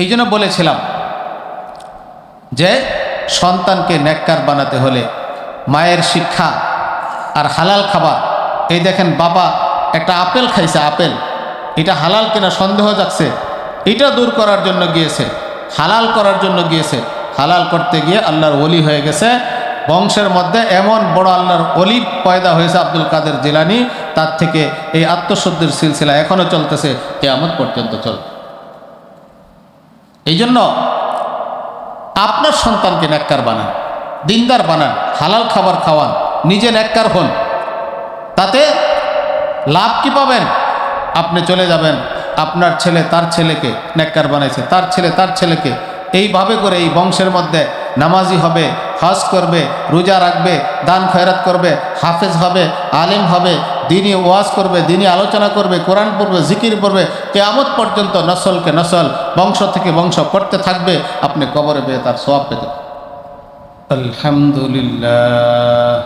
এই জন্য বলেছিলাম যে সন্তানকে নেককার বানাতে হলে মায়ের শিক্ষা আর হালাল খাবার। এই দেখেন বাবা একটা আপেল খাইছে, আপেল এটা হালাল কিনা সন্দেহ যাচ্ছে, এটা দূর করার জন্য গিয়েছে, হালাল করার জন্য গিয়েছে। হালাল করতে গিয়ে আল্লাহর ওলি হয়ে গেছে। বংশের মধ্যে এমন বড় আল্লাহর ওলি পয়দা হয়েছে আব্দুল কাদের জিলানী, তার থেকে এই আত্মশুদ্ধির সিলসিলা এখনও চলতেছে, কিয়ামত পর্যন্ত চলবে। এই জন্য আপনার সন্তানকে নেককার বানান, দিনদার বানান, হালাল খাবার খাওয়ান, নিজে নেককার হন। তাতে লাভ কি পাবেন? আপনি চলে যাবেন, আপনার ছেলে তার ছেলেকে নেককার বানাইছে, তার ছেলে তার ছেলেকে, এইভাবে করে এই বংশের মধ্যে নামাজি হবে, হজ করবে, রোজা রাখবে, দান খয়রাত করবে, হাফেজ হবে, আলেম হবে, দিনী ওয়াজ করবে, দিনী আলোচনা করবে, কোরআন পড়বে, জিকির পড়বে, কিয়ামত পর্যন্ত নসলকে নসল, বংশ থেকে বংশ করতে থাকবে। আপনি কবরে পেয়ে তার সওয়াব পেতে। আলহামদুলিল্লাহ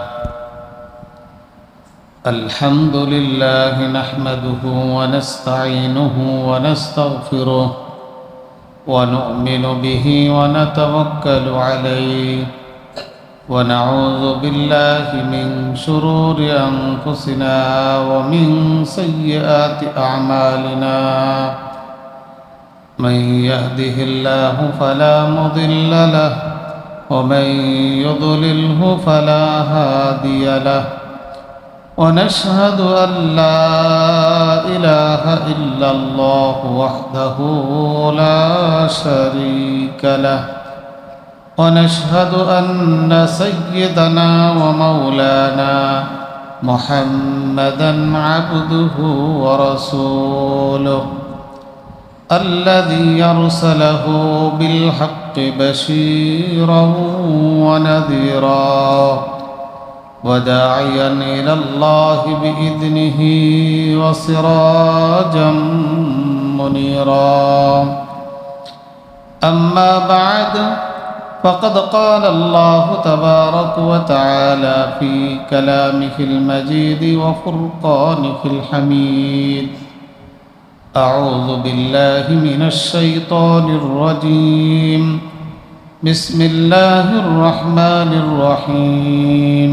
আলহামদুলিল্লাহ নাহমাদুহু ওয়া নাস্তাঈনুহু ওয়া নাস্তাগফিরুহু ওয়া নু'মিনু বিহি ওয়া নাতাওয়াক্কালু আলাইহি ওয়া নাউযু বিল্লাহি মিন শুরুরি আনফুসিনা ওয়া মিন সাইয়্যাতি আ'মালিনা। মান ইয়াহদিহিল্লাহু ফালা মুদিল্লা লাহু ওয়া মান ইউদ্লিলহু ফালা হাদিয়া লাহু। ونشهد أن لا إله إلا الله وحده لا شريك له ونشهد أن سيدنا ومولانا محمدا عبده ورسوله الذي أرسله بالحق بشيرا ونذيرا وداعيا إلى الله بإذنه وسراجا منيرا. أما بعد فقد قال الله تبارك وتعالى في كلامه المجيد وفرقانه الحميد: أعوذ بالله من الشيطان الرجيم. بسم الله الرحمن الرحيم.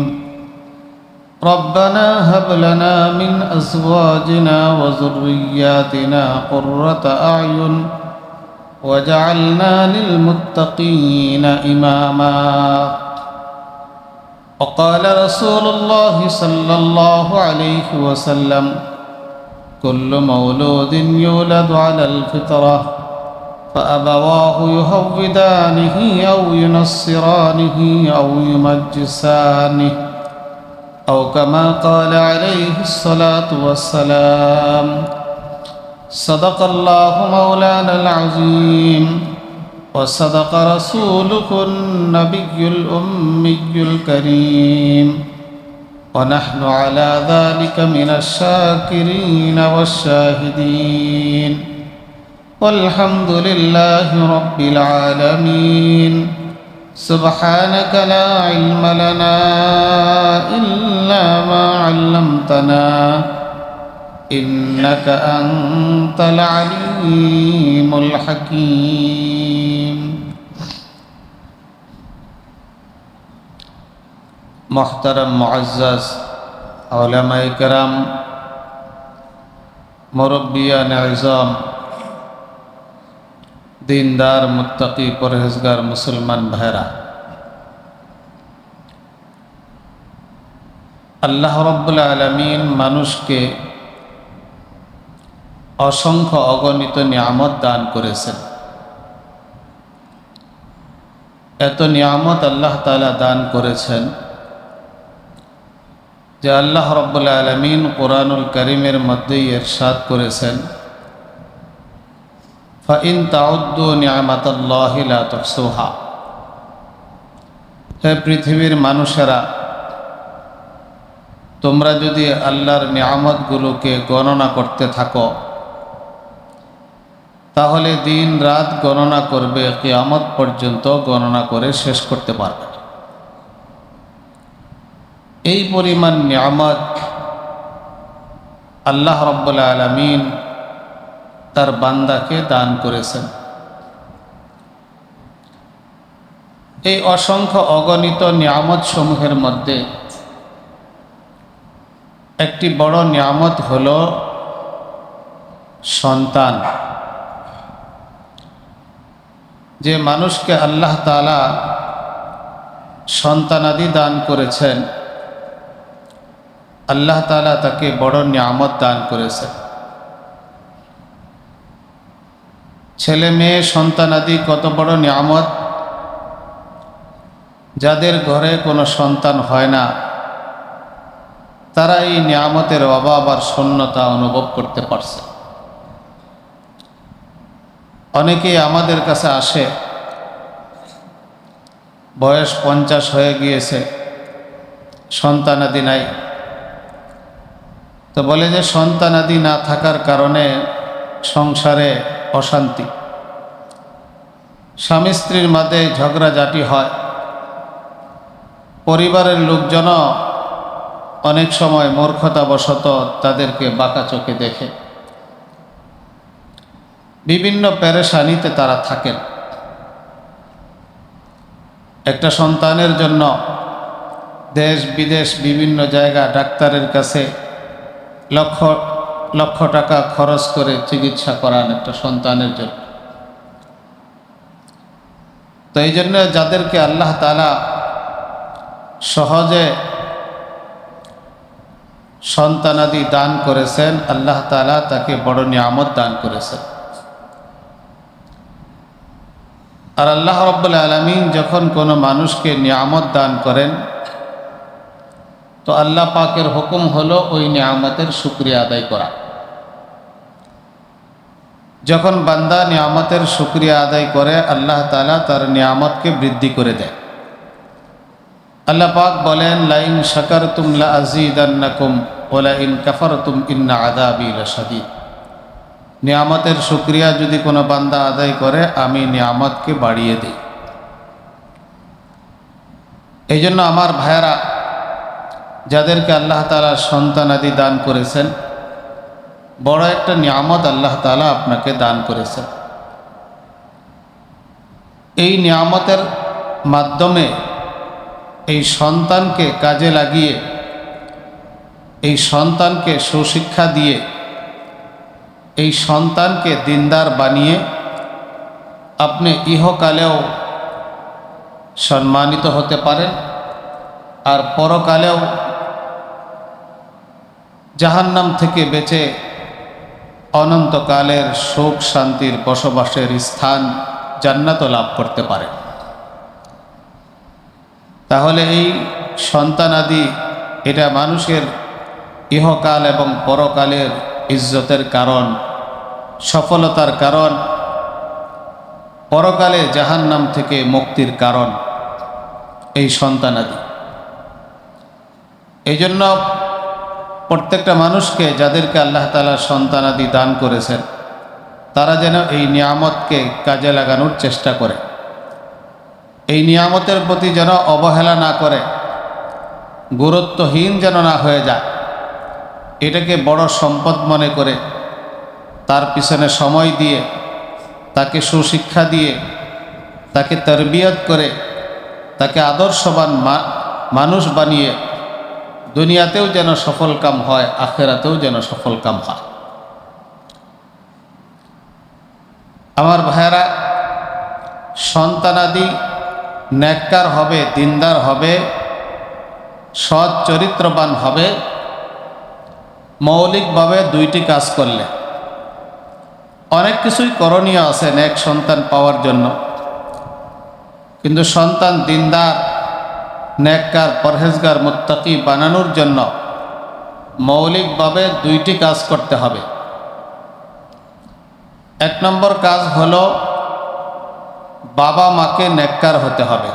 ربنا هب لنا من أزواجنا وذرياتنا قرة أعين واجعلنا للمتقين إماما. وقال رسول الله صلى الله عليه وسلم: كل مولود يولد على الفطرة فأبواه يهودانه أو ينصرانه أو يمجسانه أو كما قال عليه الصلاة والسلام. صدق الله مولانا العظيم وصدق رسوله النبي الأمي الكريم ونحن على ذلك من الشاكرين والشاهدين والحمد لله رب العالمين. سبحانك لا علم لنا إلا ما علمتنا إنك أنت العليم الحكيم. محترم معزز علماء کرام, মুরব্বিয়ান ইজাম, দিনদার মুত্তাকি পরহেজগার মুসলমান ভাইরা, আল্লাহ রাব্বুল আলামিন মানুষকে অসংখ্য অগণিত নিয়ামত দান করেছেন। এত নিয়ামত আল্লাহ তাআলা দান করেছেন যে আল্লাহ রাব্বুল আলামিন কোরআনুল কারীমের মধ্যে ইরশাদ করেছেন: ফাইন তাউদ্দু নি'মাতাল্লাহি লা তুহসুহা। হে পৃথিবীর মানুষেরা, তোমরা যদি আল্লাহর নিয়ামতগুলোকে গণনা করতে থাকো তাহলে দিন রাত গণনা করবে, কিয়ামত পর্যন্ত গণনা করে শেষ করতে পারবে না। এই পরিমাণ নিয়ামত আল্লাহ রাব্বুল আলামিন তার বান্দাকে দান করেছেন। এই অসংখ্য অগণিত নিয়ামত সমূহের মধ্যে একটি বড় নিয়ামত হল সন্তান। যে মানুষকে আল্লাহ তাআলা সন্তানাদি দান করেছেন, আল্লাহ তাআলা তাকে বড় নিয়ামত দান করেছেন। ছেলে মেয়ে সন্তানাদি কত বড় নিয়ামত। যাদের ঘরে কোনো সন্তান হয় না, তারা এই নিয়ামতের অভাব আর শূন্যতা অনুভব করতে পারছে। অনেকেই আমাদের কাছে আসে, বয়স 50 হয়ে গিয়েছে, সন্তানাদি নাই। তো বলে যে সন্তানাদি না থাকার কারণে সংসারে অশান্তি, স্বামী স্ত্রীর মাঝে ঝগড়াঝাটি হয়, পরিবারের লোকজনও অনেক সময় মূর্খতাবশত তাদেরকে বাঁকা চোখে দেখে, বিভিন্ন পেরেশানিতে তারা থাকেন। একটা সন্তানের জন্য দেশ বিদেশ বিভিন্ন জায়গা ডাক্তারের কাছে লক্ষ লক্ষ টাকা খরচ করে চিকিৎসা করান একটা সন্তানের জন্য। তো এই জন্য যাদেরকে আল্লাহ তাআলা সহজে সন্তানাদি দান করেছেন, আল্লাহ তাআলা তাকে বড় নিয়ামত দান করেছেন। আর আল্লাহ রাব্বুল আলামিন যখন কোনো মানুষকে নিয়ামত দান করেন, তো আল্লাহ পাকের হুকুম হলো ওই নিয়ামতের শুকরিয়া আদায় করা। যখন বান্দা নিয়ামতের শুকরিয়া আদায় করে, আল্লাহ তাআলা তার নিয়ামতকে বৃদ্ধি করে দেয়। আল্লাহ পাক বলেন, লাইন শাকারতুম লা আযীদান্নাকুম ওয়া লাইন কাফারতুম ইন্না আযাবি লাশাদীদ। নিয়ামতের শুকরিয়া যদি কোনো বান্দা আদায় করে, আমি নিয়ামতকে বাড়িয়ে দিই। এই জন্য আমার ভাইয়েরা, যাদেরকে আল্লাহ তাআলা সন্তানাদি দান করেছেন, বড় একটা নিয়ামত আল্লাহ তাআলা আপনাকে দান করেছেন। এই নিয়ামতের মাধ্যমে এই সন্তানকে কাজে লাগিয়ে, এই সন্তানকে সুশিক্ষা দিয়ে, এই সন্তানকে দিনদার বানিয়ে আপনি ইহকালেও সম্মানিত হতে পারেন, আর পরকালেও জাহান্নাম থেকে বেঁচে অনন্তকালের সুখ শান্তির বসবাসের স্থান জান্নাত লাভ করতে পারেন। তাহলে এই সন্তানাদি এটা মানুষের ইহকাল এবং পরকালের ইজ্জতের কারণ, সফলতার কারণ, পরকালে জাহান্নাম থেকে মুক্তির কারণ এই সন্তানাদি। এই জন্য প্রত্যেকটা মানুষকে, যাদেরকে আল্লাহ তাআলা সন্তানাদি দান করেছেন, তারা যেন এই নিয়ামতকে কাজে লাগানোর চেষ্টা করে, এই নিয়ামতের প্রতি যেন অবহেলা না করে, গুরুত্বহীন যেন না হয়ে যায়। এটাকে বড় সম্পদ মনে করে তার পিছনে সময় দিয়ে, তাকে সুশিক্ষা দিয়ে, তাকে তরবিয়ত করে, তাকে আদর্শবান মানুষ বানিয়ে দুনিয়াতেও যেন সফল কাম হয়, আখিরাতেও যেন সফল কাম হয়। আমার ভাইয়েরা, সন্তানাদি নেককার হবে, দিনদার হবে, সৎ চরিত্রবান হবে মৌলিকভাবে দুইটি কাজ করলে। অনেক কিছুই করণীয় আছে নেক সন্তান পাওয়ার জন্য, কিন্তু সন্তান দিনদার, নেককার, পরহেজগার, মুত্তাকি বানানোর জন্য মৌলিকভাবে দুইটি কাজ করতে হবে। এক নম্বর কাজ হলো বাবা মাকে নেককার হতে হবে।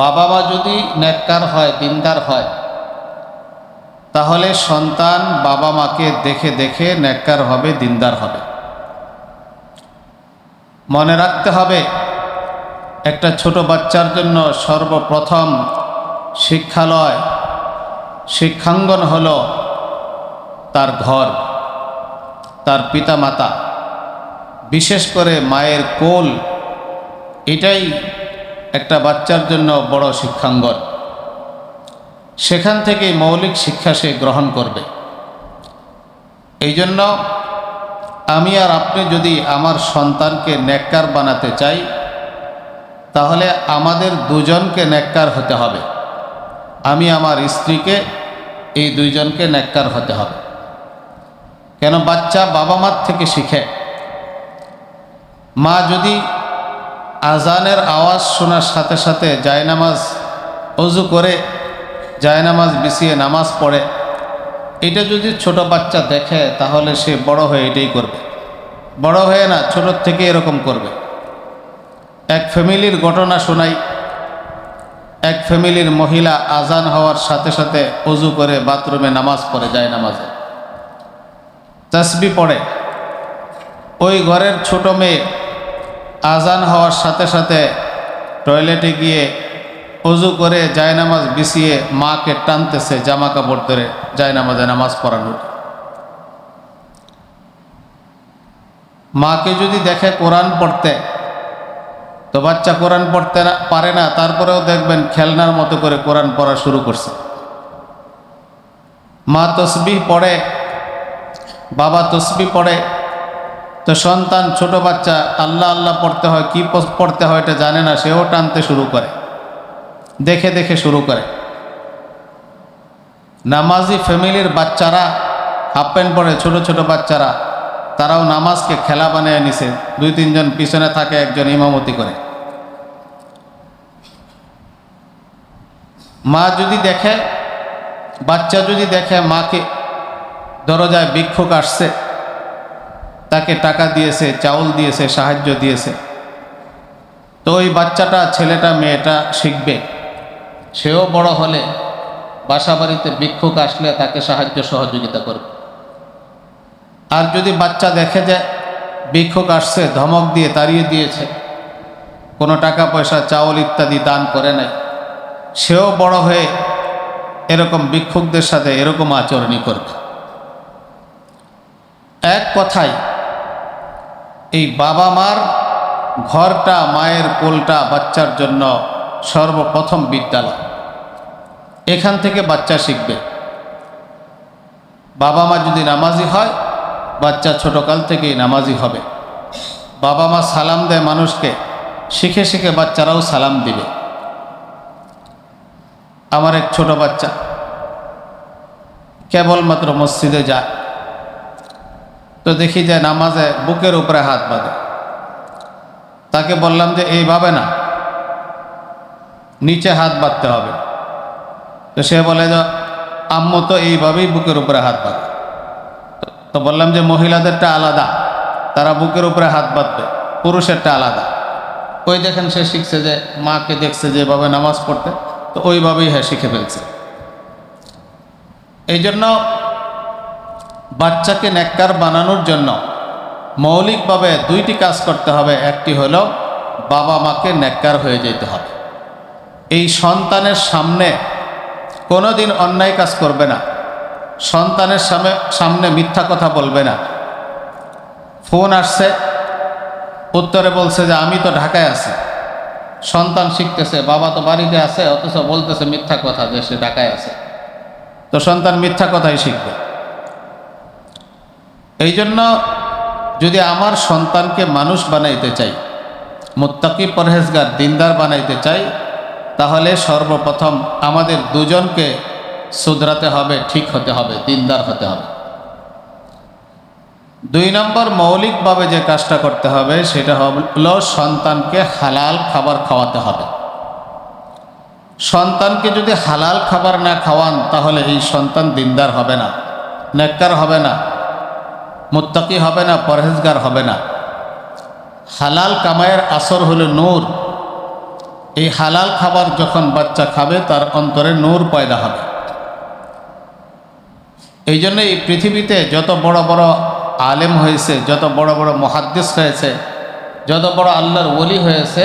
বাবা মা যদি নেককার হয়, দিনদার হয়, তাহলে সন্তান বাবা মাকে দেখে দেখে নেককার হবে, দিনদার হবে। মনে রাখতে হবে, একটা ছোট বাচ্চার জন্য সর্বপ্রথম শিক্ষালয়, শিক্ষাঙ্গন হলো তার ঘর, তার পিতামাতা, বিশেষ করে মায়ের কোল, এটাই একটা বাচ্চার জন্য বড় শিক্ষাঙ্গন। সেখান থেকেই মৌলিক শিক্ষা সে গ্রহণ করবে। এই জন্য আমি আর আপনি যদি আমার সন্তানকে নেককার বানাতে চাই, তাহলে আমাদের দুজনকে নেককার হতে হবে। আমি আমার স্ত্রীকে, এই দুইজনকে নেককার হতে হবে। কেন? বাচ্চা বাবা মার থেকে শিখে। মা যদি আজানের আওয়াজ শোনার সাথে সাথে জায়নামাজ অজু করে জায়নামাজ বিছিয়ে নামাজ পড়ে, এটা যদি ছোট বাচ্চা দেখে, তাহলে সে বড় হয়ে এটাই করবে। বড় হয়ে না, ছোটোর থেকে এরকম করবে। এক ফ্যামিলির ঘটনা শোনাই। এক ফ্যামিলির মহিলা আজান হওয়ার সাথে সাথে অজু করে বাথরুমে নামাজ পড়ে, জায়নামাজে তাসবিহ পড়ে। ওই ঘরের ছোট মেয়ে আজান হওয়ার সাথে সাথে টয়লেটে গিয়ে অজু করে জায়নামাজ বিছিয়ে মাকে টানতেছে জামা কাপড় ধরে জায়নামাজে নামাজ পড়ানোর। মাকে যদি দেখে কোরআন পড়তে, তো বাচ্চা কোরআন পড়তে পারে না, তারপরেও দেখবেন খেলনার মতো করে কোরআন পড়া শুরু করছে। মা তসবিহ পড়ে, বাবা তসবিহ পড়ে, তো সন্তান ছোট বাচ্চা আল্লাহ আল্লাহ পড়তে হয়, কি পড়তে হয় এটা জানে না, সেও টানতে শুরু করে, দেখে দেখে শুরু করে। নামাজি ফ্যামিলির বাচ্চারা হাফ প্যান্ট পরে, ছোট ছোট বাচ্চারা, তারাও নামাজকে খেলা বানিয়ে নিছে। 2-3 জন পিছনে থাকে, একজন ইমামতি করে। মা যদি দেখে, বাচ্চা যদি দেখে মাকে দরজায় ভিক্ষুক আসছে, তাকে টাকা দিয়েছে, চাউল দিয়েছে, সাহায্য দিয়েছে, তো ওই বাচ্চাটা, ছেলেটা মেয়েটা শিখবে। সেও বড় হলে বাসা বাড়িতে ভিক্ষুক আসলে তাকে সাহায্য সহযোগিতা করবে। আর যদি বাচ্চা দেখে যে ভিক্ষুক আসছে, ধমক দিয়ে তাড়িয়ে দিয়েছে, কোনো টাকা পয়সা চাউল ইত্যাদি দান করে নাই, সেও বড় হয়ে এরকম ভিক্ষুকদের সাথে এরকম আচরণই করবে। এক কথায়, এই বাবা মার ঘরটা, মায়ের কোলটা বাচ্চার জন্য সর্বপ্রথম বিদ্যালয়। এখান থেকে বাচ্চা শিখবে। বাবা মা যদি নামাজি হয়, বাচ্চা ছোটকাল থেকেই নামাজি হবে। বাবা মা সালাম দেয় মানুষকে, শিখে শিখে বাচ্চারাও সালাম দিবে। আমার এক ছোট বাচ্চা কেবলমাত্র মসজিদে যায়, তো দেখি যে নামাজে বুকের উপরে হাত বাঁধে। তাকে বললাম যে এইভাবে না, নিচে হাত বাঁধতে হবে। তো সে বলে যে আম্মু তো এইভাবেই বুকের উপরে হাত বাঁধে। তো বললাম যে মহিলাদেরটা আলাদা, তারা বুকের উপরে হাত বাঁধবে, পুরুষেরটা আলাদা। ওই দেখেন সে শিখছে, যে মাকে দেখছে যেভাবে নামাজ পড়তে, তো ওইভাবেই হ্যাঁ শিখে ফেলছে। এই জন্য বাচ্চাকে নেককার বানানোর জন্য মৌলিকভাবে 2টি কাজ করতে হবে। একটি হলো বাবা মাকে নেককার হয়ে যেতে হবে। এই সন্তানের সামনে কোনোদিন অন্যায় কাজ করবে না, সন্তানের সামনে মিথ্যা কথা বলবে না। ফোন আসছে, উত্তরে বলছে যে আমি তো ঢাকায় আছি। সন্তান শিখতেছে বাবা তো বাড়িতে আছে, অথচ বলতেছে মিথ্যা কথা যে সে ঢাকায় আছে। তো সন্তান মিথ্যা কথাই শিখবে। এই জন্য যদি আমার সন্তানকে মানুষ বানাইতে চাই, মুত্তাকি পরহেজগার দিনদার বানাইতে চাই, তাহলে সর্বপ্রথম আমাদের দুজনকে শুধরাতে হবে, ঠিক হতে হবে, দিনদার হতে হবে। 2 নম্বর মৌলিকভাবে যে কাজটা করতে হবে সেটা হলো সন্তানকে হালাল খাবার খাওয়াতে হবে। সন্তানকে যদি হালাল খাবার না খাওয়ান, তাহলে এই সন্তান দিনদার হবে না, নেককার হবে না, মুত্তাকি হবে না, পরহেজগার হবে না। হালাল কামাইয়ের আসর হলো নূর। এই হালাল খাবার যখন বাচ্চা খাবে, তার অন্তরে নূর পয়দা হবে। এই জন্য এই পৃথিবীতে যত বড় বড় আলেম হয়েছে, যত বড় বড় মুহাদ্দিস হয়েছে, যত বড় আল্লাহর ওলি হয়েছে,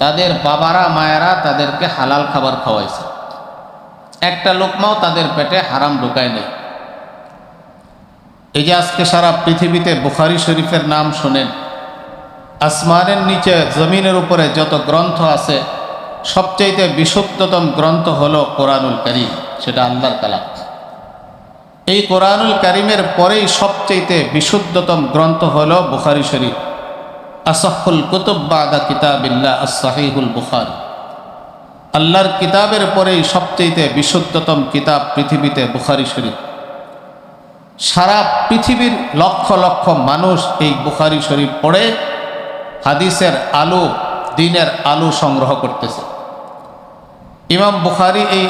তাদের বাবারা মায়েরা তাদেরকে হালাল খাবার খাওয়াইছে। একটা লোকমাও তাদের পেটে হারাম ঢুকায় নেই। এই যে আজকে সারা পৃথিবীতে বুখারী শরীফের নাম শোনেন, আসমানের নিচে জমিনের উপরে যত গ্রন্থ আছে সবচাইতে বিশুদ্ধতম গ্রন্থ হলো কোরআনুল কারীম, সেটা আল্লাহর কালাম। এই কোরআনুল কারীমের পরেই সবচাইতে বিশুদ্ধতম গ্রন্থ হলো বুখারী শরীফ। আসহুল কুতুব বাদা কিতাবিল্লাহ as-সাহিহুল বুখারী। আল্লাহর কিতাবের পরেই সবচাইতে বিশুদ্ধতম কিতাব পৃথিবীতে বুখারী শরীফ। সারা পৃথিবীর লক্ষ লক্ষ মানুষ এই বুখারী শরীফ পড়ে হাদিসের আলো, দ্বীনের আলো সংগ্রহ করতেছে। ইমাম বুখারী এই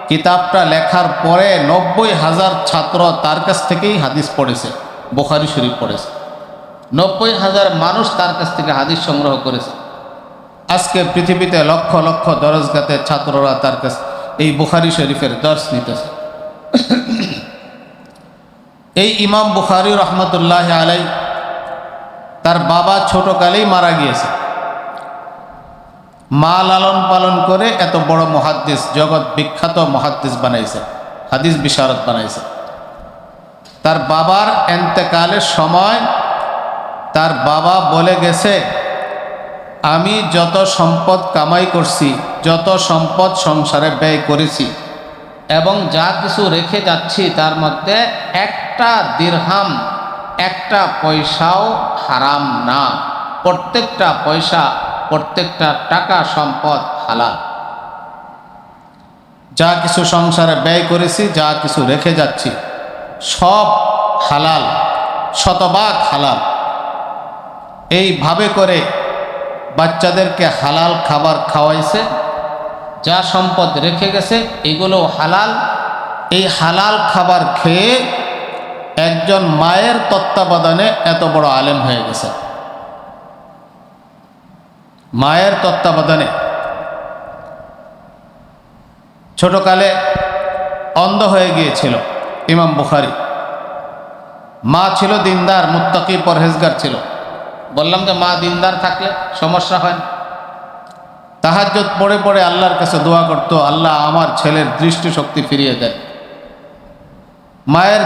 কিতাবটা লেখার পরে 90,000 ছাত্র তার কাছ থেকেই হাদিস পড়েছে, বুখারী শরীফ পড়েছে। 90,000 মানুষ তার কাছ থেকে হাদিস সংগ্রহ করেছে। আজকে পৃথিবীতে লক্ষ লক্ষ দরজগাতে ছাত্ররা তার কাছে এই বুখারী শরীফের দর্শ নিতেছে। এই ইমাম বুখারী রহমতুল্লাহ আলাইহি তার বাবা ছোটকালেই মারা গিয়েছে। মা লালন পালন করে এত বড় মুহাদ্দিস, জগৎ বিখ্যাত মুহাদ্দিস বানাইছে, হাদিস বিশারদ বানাইছে। তার বাবার ইন্তেকালের সময় তার বাবা বলে গেছে, আমি যত সম্পদ কামাই করছি, যত সম্পদ সংসারে ব্যয় করেছি এবং যা কিছু রেখে যাচ্ছি তার মধ্যে একটা দিরহাম, একটা পয়সাও হারাম না। প্রত্যেকটা পয়সা, প্রত্যেকটা টাকা সম্পদ হালাল। যা কিছু সংসারে ব্যয় করেছি, যা কিছু রেখে যাচ্ছি সব হালাল, শতভাগ হালাল। এইভাবে করে বাচ্চাদেরকে হালাল খাবার খাওয়াইছে। যা সম্পদ রেখে গেছে এগুলো হালাল। এই হালাল খাবার খেয়ে একজন মায়ের তত্ত্বাবধানে এত বড় আলেম হয়ে গেছে। মায়ের তত্ত্বাবধানে। ছোটকালে অন্ধ হয়ে গিয়েছিল ইমাম বুখারী। মা ছিল দিনদার, মুত্তাকি, পরহেজগার ছিল। বললাম যে মা দিনদার থাকলে সমস্যা হয় না। তাহাজ্জুদ পড়ে পড়ে আল্লাহর কাছে দোয়া করত, আল্লাহ আমার ছেলের দৃষ্টিশক্তি ফিরিয়ে দেন। মায়ের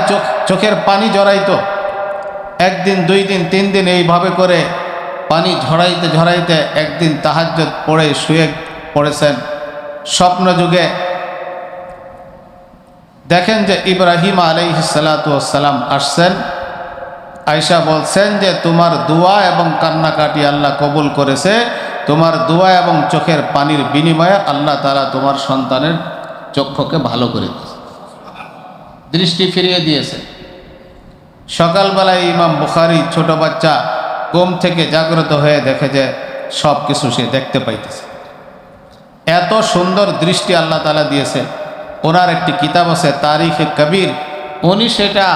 চোখের পানি জড়াইতো। একদিন, 2 দিন, 3 দিন এইভাবে করে পানি ঝরাইতে ঝরাইতে একদিন তাহাজ্জুদ পড়ে শুয়ে পড়েছেন। স্বপ্ন যুগে দেখেন যে ইব্রাহিম আলাইহিস সালাতু ওয়াস সালাম আসছেন। আয়েশা বলছেন যে তোমার দোয়া এবং কান্নাকাটি আল্লাহ কবুল করেছে। তোমার দোয়া এবং চোখের পানির বিনিময়ে আল্লাহ তাআলা তোমার সন্তানের চক্ষুকে ভালো করে দিয়েছে, দৃষ্টি ফিরিয়ে দিয়েছে। সকালবেলায় ইমাম বুখারী ছোট বাচ্চা ঘুম থেকে জাগ্রত হয়ে দেখে যে সব কিছু সে দেখতে পাইতেছে। এত সুন্দর দৃষ্টি আল্লাহ তাআলা দিয়েছে। ওনার একটি কিতাব আছে তারিখে কবির, উনি সেটা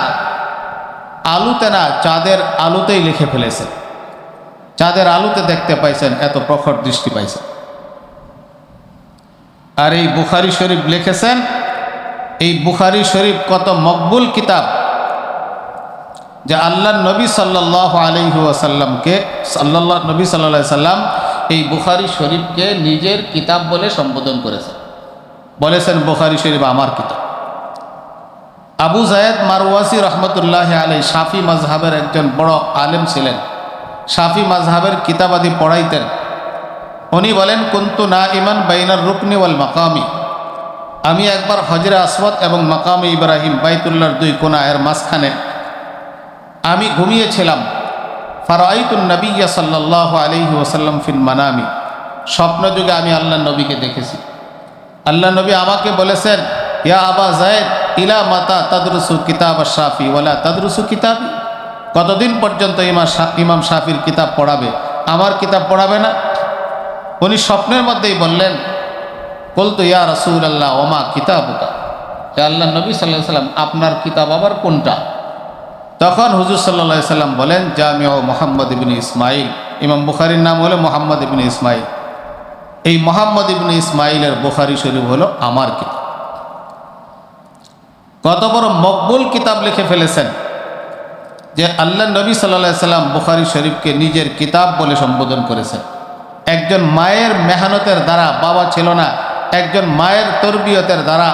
আলুতে না, চাঁদের আলুতেই লিখে ফেলেছেন। চাঁদের আলুতে দেখতে পাইছেন, এত প্রখর দৃষ্টি পাইছেন। আর এই বুখারী শরীফ লিখেছেন। এই বুখারী শরীফ কত মকবুল কিতাব যে আল্লাহ নবী সাল্লাল্লাহু আলাইহি ওয়াসাল্লামকে নবী সাল্লাল্লাহু আলাইহি সাল্লাম এই বুখারী শরীফকে নিজের কিতাব বলে সম্বোধন করেছেন। বলেছেন বুখারী শরীফ আমার কিতাব। আবু যায়েদ মারওয়াজি রহমতুল্লাহ আলাইহি শাফি মাযহাবের একজন বড় আলেম ছিলেন। শাফি মাযহাবের কিতাবাদি পড়াইতেন। উনি বলেন, কুনতু নাইমান বাইনার রুকনি ওয়াল মাকামি। আমি একবার হজরে আসওয়াদ এবং মাকামে ইব্রাহিম, বাইতুল্লাহর 2 কোণা এর মাঝখানে আমি ঘুমিয়েছিলাম। ফারাআইতুন নবিয়্য সাল্লাল্লাহু আলাইহি ওয়াসাল্লাম ফিল মানামি। স্বপ্ন যুগে আমি আল্লাহর নবীকে দেখেছি। আল্লাহ নবী আমাকে বলেছেন, ইয়া আবা যায়েদ ইলা মাতা তাদরুসু কিতাব আশ-শাফি ওয়ালা তাদরুসু কিতাবি। কতদিন পর্যন্ত ইমাম শাফির কিতাব পড়াবে, আমার কিতাব পড়াবে না? উনি স্বপ্নের মধ্যেই বললেন, কুলতু ইয়া রাসূলুল্লাহ ওমা কিতাবুকা। হে আল্লাহর নবী সাল্লাল্লাহু আলাইহি ওয়াসাল্লাম, আপনার কিতাব আবার কোনটা? তখন হুজুর সাল্লাল্লাহু আলাইহি ওয়াসাল্লাম বলেন, জামিউ মুহাম্মদ ইবনে ইসমাইল। ইমাম বুখারীর নাম হলো মুহাম্মদ ইবনে ইসমাইল। এই মুহাম্মদ ইবনে ইসমাইলের বুখারী শরীফ হলো আমার কিতাব। কত বড় মকবুল কিতাব লিখে ফেলেছেন যে আল্লাহ নবী সাল্লাল্লাহু আলাইহি ওয়াসাল্লাম বুখারী শরীফকে নিজের কিতাব বলে সম্বোধন করেছেন। একজন মায়ের মেহনতের দ্বারা, বাবা ছিল না, একজন মায়ের তরবিয়তের দ্বারা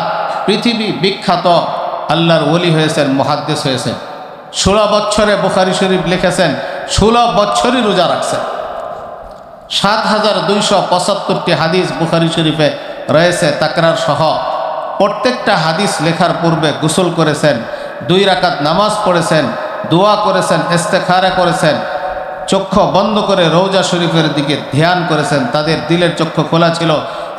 পৃথিবী বিখ্যাত আল্লাহর ওলি হয়েছেন, মুহাদ্দিস হয়েছেন। 16 বছরে বুখারী শরীফ লিখেছেন, 16 বছরই রোজা রাখছেন। 7275টি হাদিস বুখারী শরীফে রয়েছে তাকরার সহ। প্রত্যেকটা হাদিস লেখার পূর্বে গোসল করেছেন, 2 রাকাত নামাজ পড়েছেন, দোয়া করেছেন, ইস্তেখারা করেছেন, চক্ষু বন্ধ করে রওজা শরীফের দিকে ধ্যান করেছেন। তাদের দিলের চক্ষু খোলা ছিল।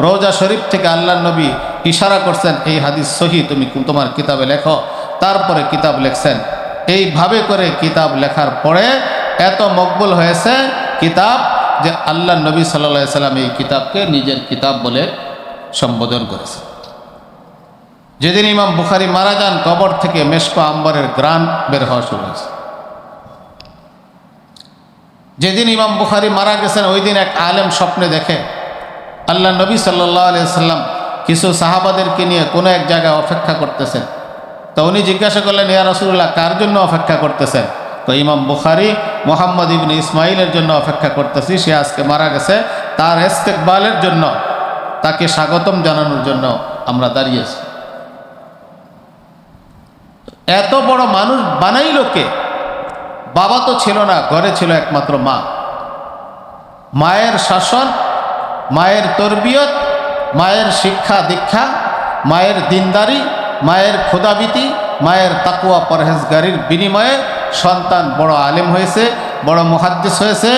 রওজা শরীফ থেকে আল্লাহর নবী ইশারা করছেন, এই হাদিস সহি, তুমি তোমার কিতাবে লেখো। তারপরে কিতাব লিখছেন। এইভাবে করে কিতাব লেখার পরে এত মকবুল হয়েছে কিতাব যে আল্লাহর নবী সাল্লাল্লাহু আলাইহি সাল্লাম এই কিতাবকে নিজের কিতাব বলে সম্বোধন করেছে। যেদিন ইমাম বুখারী মারা যান, কবর থেকে মেশক আম্বরের ঘ্রাণ বের হওয়া শুরু হয়েছে। যেদিন ইমাম বুখারী মারা গেছেন, ওই দিন এক আলেম স্বপ্নে দেখে আল্লাহ নবী সাল্লাল্লাহু আলাইহি সাল্লাম কিছু সাহাবাদেরকে নিয়ে কোনো এক জায়গায় অপেক্ষা করতেছেন। তো উনি জিজ্ঞাসা করলেন, ইয়া রাসূলুল্লাহ, কার জন্য অপেক্ষা করতেছেন? তো ইমাম বুখারী মুহাম্মদ ইবনে ইসমাইলের জন্য অপেক্ষা করতেছি, সে আজকে মারা গেছে, তার ইস্তেকবালের জন্য, তাকে স্বাগতম জানানোর জন্য আমরা দাঁড়িয়েছি। এত বড় মানুষ বানাইল কে? বাবা তো ছিল না, ঘরে ছিল একমাত্র মা। মায়ের শাসন, মায়ের তরবিয়ত, মায়ের শিক্ষা দীক্ষা, মায়ের দিনদারি, মায়ের খোদাবিতি, মায়ের তাকওয়া পরহেজগারির বিনিময়ে সন্তান বড় আলেম হয়েছে, বড় মুহাদ্দিস হয়েছে।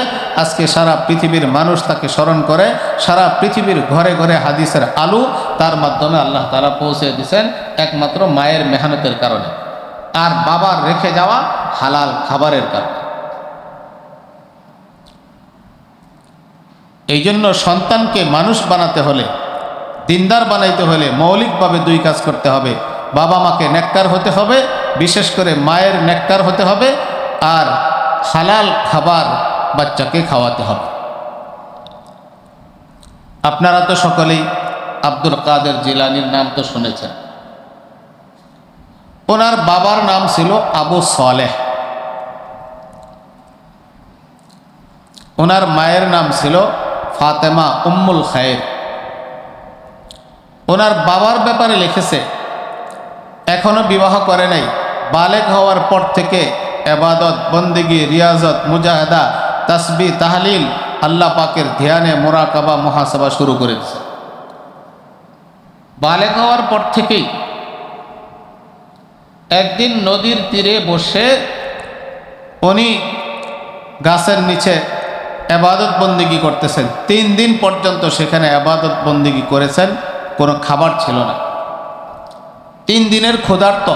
আজকে সারা পৃথিবীর মানুষ তাকে স্মরণ করে। সারা পৃথিবীর ঘরে ঘরে হাদিসের আলো তার মাধ্যমে আল্লাহ তাআলা পৌঁছে দিয়েছেন, একমাত্র মায়ের মেহনতের কারণে আর বাবার রেখে যাওয়া হালাল খাবারের কারণে। এই জন্য সন্তানকে মানুষ বানাতে হলে, দিনদার বানাইতে হলে মৌলিকভাবে 2 কাজ করতে হবে। বাবা মাকে নেককার হতে হবে, বিশেষ করে মায়ের নেককার হতে হবে, আর হালাল খাবার বাচ্চাকে খাওয়াতে হবে। আপনারা তো সকলেই আব্দুল কাদের জিলানীর নাম তো শুনেছেন। ওনার বাবার নাম ছিল আবু সালেহ, ওনার মায়ের নাম ছিল ফাতেমা উম্মুল খায়ের। ওনার বাবার ব্যাপারে লিখেছে, এখনো বিবাহ করে নাই, বালেগ হওয়ার পর থেকে ইবাদত, বন্দেগী, রিয়াজত, মুজাহাদা, তাসবিহ, তাহলিল, আল্লাহ পাকের ধ্যানে মুরাকাবা, মুহাসাবা শুরু করে দিয়েছে। বালেগ হওয়ার পর থেকেই একদিন নদীর তীরে বসে উনি গাছের নিচে ইবাদত বন্দেগী করতেছেন। 3 দিন পর্যন্ত সেখানে ইবাদত বন্দেগী করেছেন, কোনো খাবার ছিল না। 3 দিনের ক্ষুধার্ত।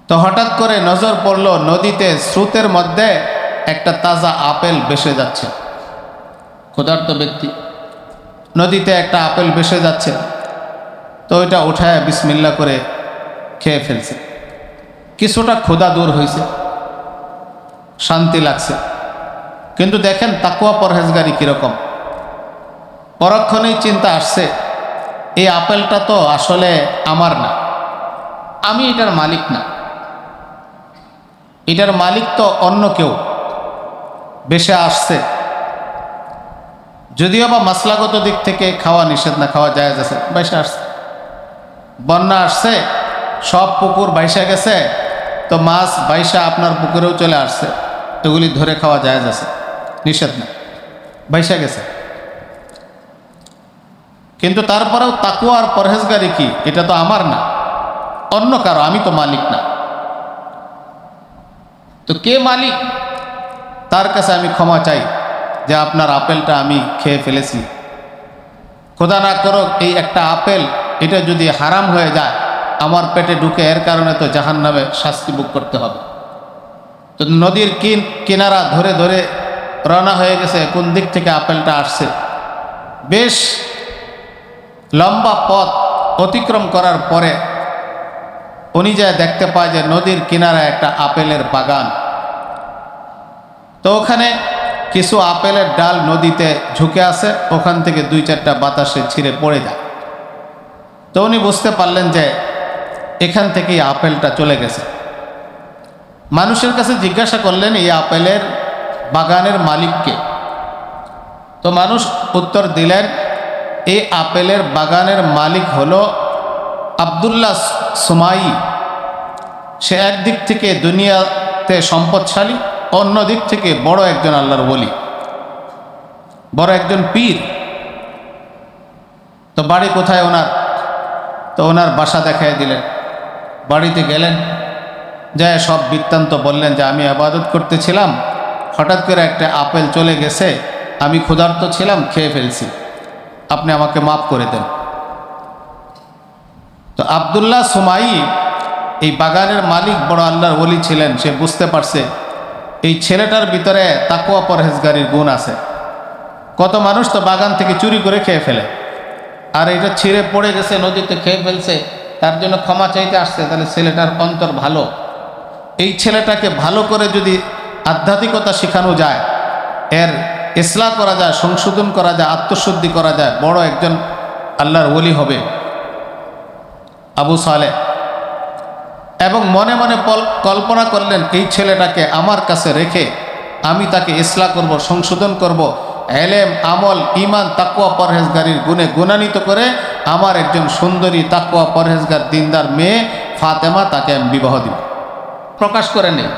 তো হঠাৎ করে নজর পড়ল, নদীতে স্রোতের মধ্যে একটা তাজা আপেল ভেসে যাচ্ছে। ক্ষুধার্ত ব্যক্তি, নদীতে একটা আপেল ভেসে যাচ্ছে, তো ওইটা উঠায় বিসমিল্লাহ করে খেয়ে ফেলছে। কিছুটা ক্ষুধা দূর হয়েছে, শান্তি লাগছে। কিন্তু দেখেন তাকওয়া পরহেজগারি কীরকম। পরক্ষণেই চিন্তা আসছে, এই আপেলটা তো আসলে আমার না, আমি এটার মালিক না, এটার মালিক তো অন্য কেউ বেশে আসছে। যদিও বা মাসলাগত দিক থেকে খাওয়া নিষেধ না, খাওয়া জায়েজ আছে, বেশে আসছে। বন্যা আসছে, সব পুকুর বাইসা গেছে, তো মাছ বাইসা আপনার পুকুরেও চলে আসছে, এগুলি ধরে খাওয়া জায়েজ আছে, নিষেধ না, বাইসা গেছে। কিন্তু তারপরেও তাকওয়া আর পরহেজগারি কি, এটা তো আমার না, অন্য কারো, আমি তো মালিক না। তো কে মালিক? তার কাছে আমি ক্ষমা চাই যে আপনার আপেলটা আমি খেয়ে ফেলেছি। খোদা না করো এই একটা আপেল, এটা যদি হারাম হয়ে যায়, আমার পেটে ঢুকে, এর কারণে তো জাহান্নামে শাস্তি ভোগ করতে হবে। তো নদীর কিনারা ধরে ধরে রওনা হয়ে গেছে, কোন দিক থেকে আপেলটা আসছে। বেশ লম্বা পথ অতিক্রম করার পরে উনি যায় দেখতে পায় যে নদীর কিনারা একটা আপেলের বাগান। তো ওখানে কিছু আপেলের ডাল নদীতে ঝুঁকে আছে, ওখান থেকে 2-4টা বাতাসে ছিঁড়ে পড়ে যায়। তো উনি বুঝতে পারলেন যে এখান থেকেই আপেলটা চলে গেছে। মানুষের কাছে জিজ্ঞাসা করলেন, এই আপেলের বাগানের মালিককে? তো মানুষ উত্তর দিলেন, এই আপেলের বাগানের মালিক হলো আব্দুল্লাহ সুমাই। সে একদিক থেকে দুনিয়াতে সম্পদশালী, অন্য দিক থেকে বড় একজন আল্লাহর ওলি, বড় একজন পীর। তো বাড়ি কোথায় ওনার? তো ওনার বাসা দেখায় দিলেন। বাড়িতে গেলেন, যায় সব বৃত্তান্ত বললেন যে আমি ইবাদত করতেছিলাম, হঠাৎ করে একটা আপেল চলে গেছে, আমি ক্ষুধার্ত ছিলাম, খেয়ে ফেলছি, আপনি আমাকে মাফ করে দেন। তো আব্দুল্লাহ সুমাই এই বাগানের মালিক, বড় আল্লাহর ওলি ছিলেন। সে বুঝতে পারছে এই ছেলেটার ভিতরে তাকওয়া পরহেজগারির গুণ আছে। কত মানুষ তো বাগান থেকে চুরি করে খেয়ে ফেলে, আর এটা ছিঁড়ে পড়ে গেছে, নদীতে খেয়ে ফেলছে, তার জন্য ক্ষমা চাইতে আসছে, তাহলে ছেলেটার অন্তর ভালো। এই ছেলেটাকে ভালো করে যদি আধ্যাত্মিকতা শেখানো যায়, এর ইসলাহ করা যায়, সংশোধন করা যায়, আত্মশুদ্ধি করা যায়, বড় একজন আল্লাহর ওলি হবে আবু সালেহ। এবং মনে মনে কল্পনা করলেন এই ছেলেটাকে আমার কাছে রেখে আমি তাকে ইসলাহ করব, সংশোধন করব, এলেম, আমল, ইমান, তাকওয়া পরহেজগারির গুণে গুণান্বিত করে আমার একজন সুন্দরী তাকওয়া পরহেজগার দিনদার মেয়ে ফাতেমা, তাকে আমি বিবাহ দিব। প্রকাশ করে নেই।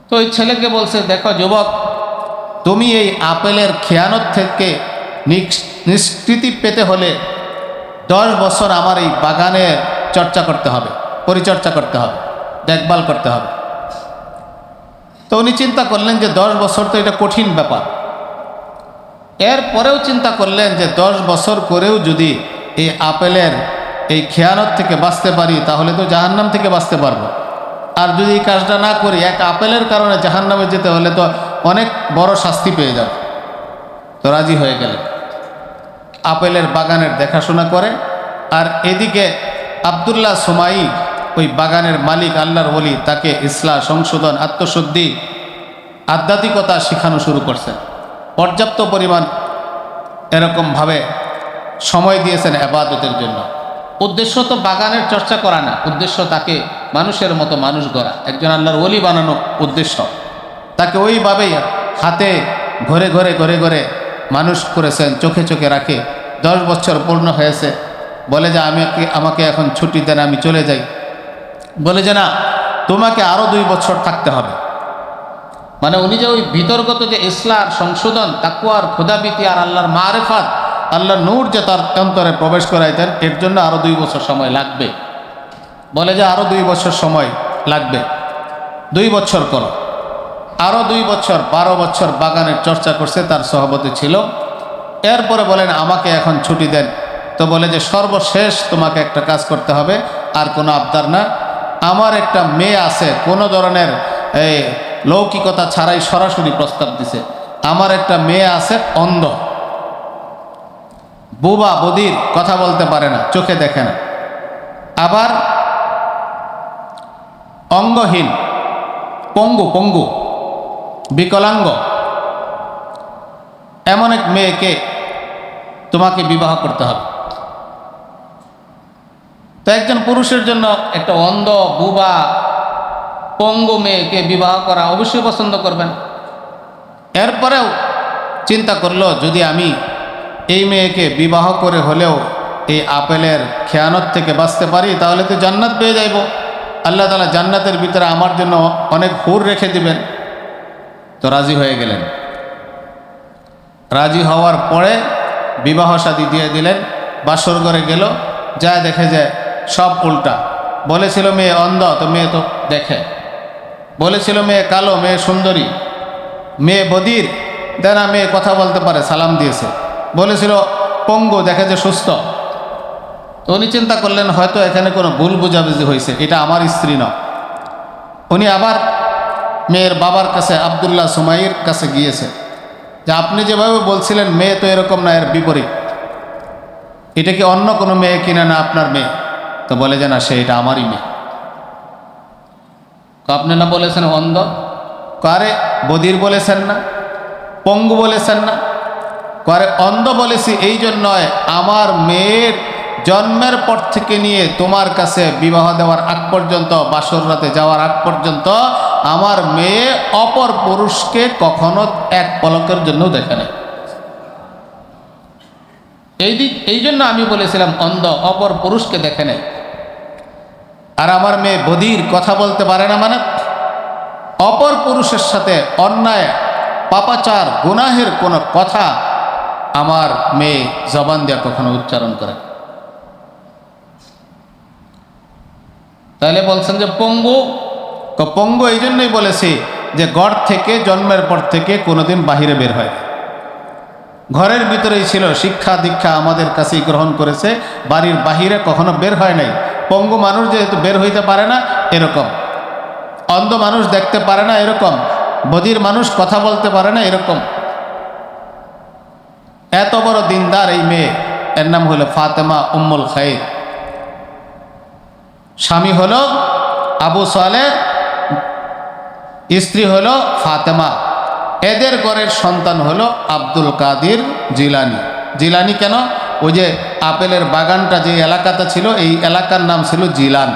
তো ওই ছেলেকে বলছে, দেখো যুবক, তুমি এই আপেলের খেয়ানত থেকে নিষ্কৃতি পেতে হলে 10 বছর আমার এই বাগানের চর্চা করতে হবে, পরিচর্যা করতে হবে, দেখভাল করতে হবে। তো উনি চিন্তা করলেন যে 10 বছর তো এটা কঠিন ব্যাপার। এরপরেও চিন্তা করলেন যে 10 বছর করেও যদি এই আপেলের এই খেয়ানত থেকে বাঁচতে পারি, তাহলে তো জাহান্নাম থেকে বাঁচতে পারবো। আর যদি এই কাজটা না করি, এক আপেলের কারণে জাহান্নামে যেতে হলে তো অনেক বড় শাস্তি পেয়ে যাব। তো রাজি হয়ে গেলেন, আপেলের বাগানের দেখাশোনা করে। আর এদিকে আব্দুল্লাহ সুমাই, ওই বাগানের মালিক আল্লাহর ওলি, তাকে ইসলাহ, সংশোধন, আত্মশুদ্ধি, আধ্যাত্মিকতা শেখানো শুরু করছেন। পর্যাপ্ত পরিমাণ এরকমভাবে সময় দিয়েছেন ইবাদতের জন্য। উদ্দেশ্য তো বাগানের চর্চা করা না, উদ্দেশ্য তাকে মানুষের মতো মানুষ গড়া, একজন আল্লাহর ওলি বানানো উদ্দেশ্য। তাকে ওইভাবেই হাতে ঘরে ঘরে ঘরে ঘরে মানুষ করেছেন, চোখে চোখে রাখে। 10 বছর পূর্ণ হয়েছে, বলে যে আমাকে এখন ছুটি দেন, আমি চলে যাই। বলে যে না, তোমাকে আরও 2 বছর থাকতে হবে। মানে উনি যে ওই ভিতরগত যে ইসলাহ, সংশোধন, তাকওয়ার, খোদাভীতি আর আল্লাহর মারিফাত, আল্লাহর নূর যে তার অন্তরে প্রবেশ করাইতেন, এর জন্য আরও 2 বছর সময় লাগবে। বলে যে আরও 2 বছর সময় লাগবে, 2 বছর করো। আরও 2 বছর, 12 বছর বাগানের চর্চা করছে, তার সহবতে ছিল। এরপরে বলেন আমাকে এখন ছুটি দেন। তো বলে যে সর্বশেষ তোমাকে একটা কাজ করতে হবে, আর কোনো আবদার না। আমার একটা মেয়ে আছে, কোনো ধরনের এই লৌকিকতা ছাড়াই সরাসরি প্রস্তাব দিছে। আমার একটা মেয়ে আছে, অন্ধ, বুবা, বধির, কথা বলতে পারে না, চোখে দেখে না, আবার অঙ্গহীন, পঙ্গু, বিকলাঙ্গ, এমন এক মেয়েকে তোমাকে বিবাহ করতে হবে। তো একজন পুরুষের জন্য একটা অন্ধ, বুবা, পঙ্গু মেয়েকে বিবাহ করা অবশ্যই পছন্দ করবেন। এরপরেও চিন্তা করলো, যদি আমি এই মেয়েকে বিবাহ করে হলেও এই আপেলের খেয়ানত থেকে বাঁচতে পারি, তাহলে তো জান্নাত পেয়ে যাইব। আল্লাহ তাআলা জান্নাতের ভিতরে আমার জন্য অনেক হুর রেখে দিবেন। তো রাজি হয়ে গেলেন। রাজি হওয়ার পরে বিবাহ শাদী দিয়ে দিলেন। বাসর ঘরে গেল, যা দেখে যায় সব উল্টা। বলেছিল মেয়ে অন্ধ, তো মেয়ে তো দেখে। বলেছিল মেয়ে কালো, মেয়ে সুন্দরী। মেয়ে বধির, দেনা মেয়ে কথা বলতে পারে, সালাম দিয়েছে। বলেছিল পঙ্গু, দেখে যে সুস্থ। তো উনি চিন্তা করলেন হয়তো এখানে কোনো ভুল বুঝাবুঝি হয়েছে, এটা আমার স্ত্রী নয়। উনি আবার মেয়ের বাবার কাছে, আব্দুল্লাহ সুমাইয়ের কাছে গিয়েছে, যে আপনি যেভাবে বলছিলেন মেয়ে তো এরকম না, এর বিপরীত। এটা কি অন্য কোনো মেয়ে কিনা, না আপনার মেয়ে? তো বলে যে না, সে এটা আমারই মেয়ে। আপনি না বলেছেন অন্ধ? কারে বধির বলেছেন না, পঙ্গু বলেছেন না? কারে অন্ধ বলেছি এই জন্য, আমার মেয়ের জন্মের পর থেকে নিয়ে তোমার কাছে বিবাহ দেওয়ার আগ পর্যন্ত, বাসর রাতে যাওয়ার আগ পর্যন্ত আমার মেয়ে অপর পুরুষকে কখনো এক পলকের জন্য দেখে না। এই জন্য আমি বলেছিলাম অন্ধ, অপর পুরুষকে দেখে নেই। আর আমার মেয়ে বধির, কথা বলতে পারে না, মানে অপর পুরুষের সাথে অন্যায় পাপাচার গুনাহের কোনো কথা আমার মেয়ে জবান দিয়ে কখনো উচ্চারণ করে। তাহলে বলছেন যে পঙ্গু, পঙ্গু এই জন্যই বলেছি যে ঘর থেকে জন্মের পর থেকে কোনোদিন বাহিরে বের হয়, ঘরের ভিতরেই ছিল, শিক্ষা দীক্ষা আমাদের কাছেই গ্রহণ করেছে, বাড়ির বাহিরে কখনো বের হয় নাই। পঙ্গু মানুষ যেহেতু বের হইতে পারে না এরকম, অন্ধ মানুষ দেখতে পারে না এরকম, বধির মানুষ কথা বলতে পারে না এরকম। এত বড় দিনদার এই মেয়ে, এর নাম হলো ফাতেমা উম্মুল খাইর। স্বামী হলো আবু সালেহ, স্ত্রী হলো ফাতেমা। এদের ঘরের সন্তান হলো আব্দুল কাদির জিলানি। জিলানি কেন? ওই যে আপেলের বাগানটা যে এলাকাতে ছিল, এই এলাকার নাম ছিল জিলান,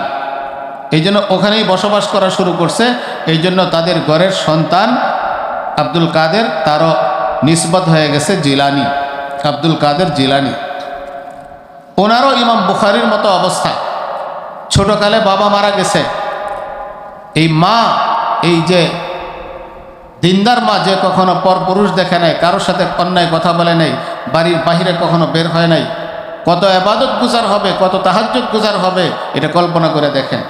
এই জন্য ওখানেই বসবাস করা শুরু করছে। এই জন্য তাদের ঘরের সন্তান আব্দুল কাদের, তারও নিসবত হয়ে গেছে জিলানি, আব্দুল কাদের জিলানি। ওনারও ইমাম বুখারীর মতো অবস্থা, ছোটকালে বাবা মারা গেছে। এই মা, এই যে দিনদার মা, যে কখনো পরপুরুষ দেখে নাই, কারোর সাথে অন্যায় কথা বলে নাই, বাড়ির বাহিরে কখনো বের হয় নাই, কত ইবাদত গুজার হবে, কত তাহাজ্জুদ গুজার হবে, এটা কল্পনা করে দেখেন।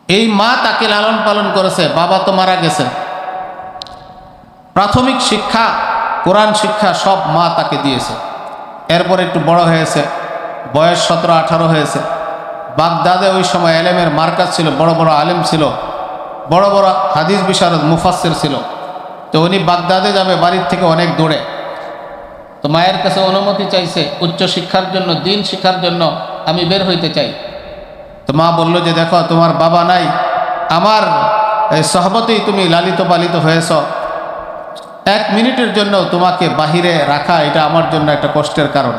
এই মা তাকে লালন পালন করেছে, বাবা তো মারা গেছে। প্রাথমিক শিক্ষা, কোরআন শিক্ষা সব মা তাকে দিয়েছে। এরপর একটু বড় হয়েছে, বয়স 17-18 হয়েছে। বাগদাদে ওই সময় এলেমের মার্কাজ ছিল, বড় বড় আলেম ছিল, বড় বড় হাদিস বিশারদ মুফাসসির ছিল। তো উনি বাগদাদে যাবে বাড়ির থেকে অনেক দূরে। তো মায়ের কাছে অনুমতি চাইছে উচ্চ শিক্ষার জন্য, দিন শিক্ষার জন্য, আমি বের হইতে চাই। তো মা বলল যে দেখো, তোমার বাবা নাই, আমার সহবতেই তুমি লালিত পালিত হয়েছ, 1 মিনিটের জন্য তোমাকে বাহিরে রাখা এটা আমার জন্য একটা কষ্টের কারণ।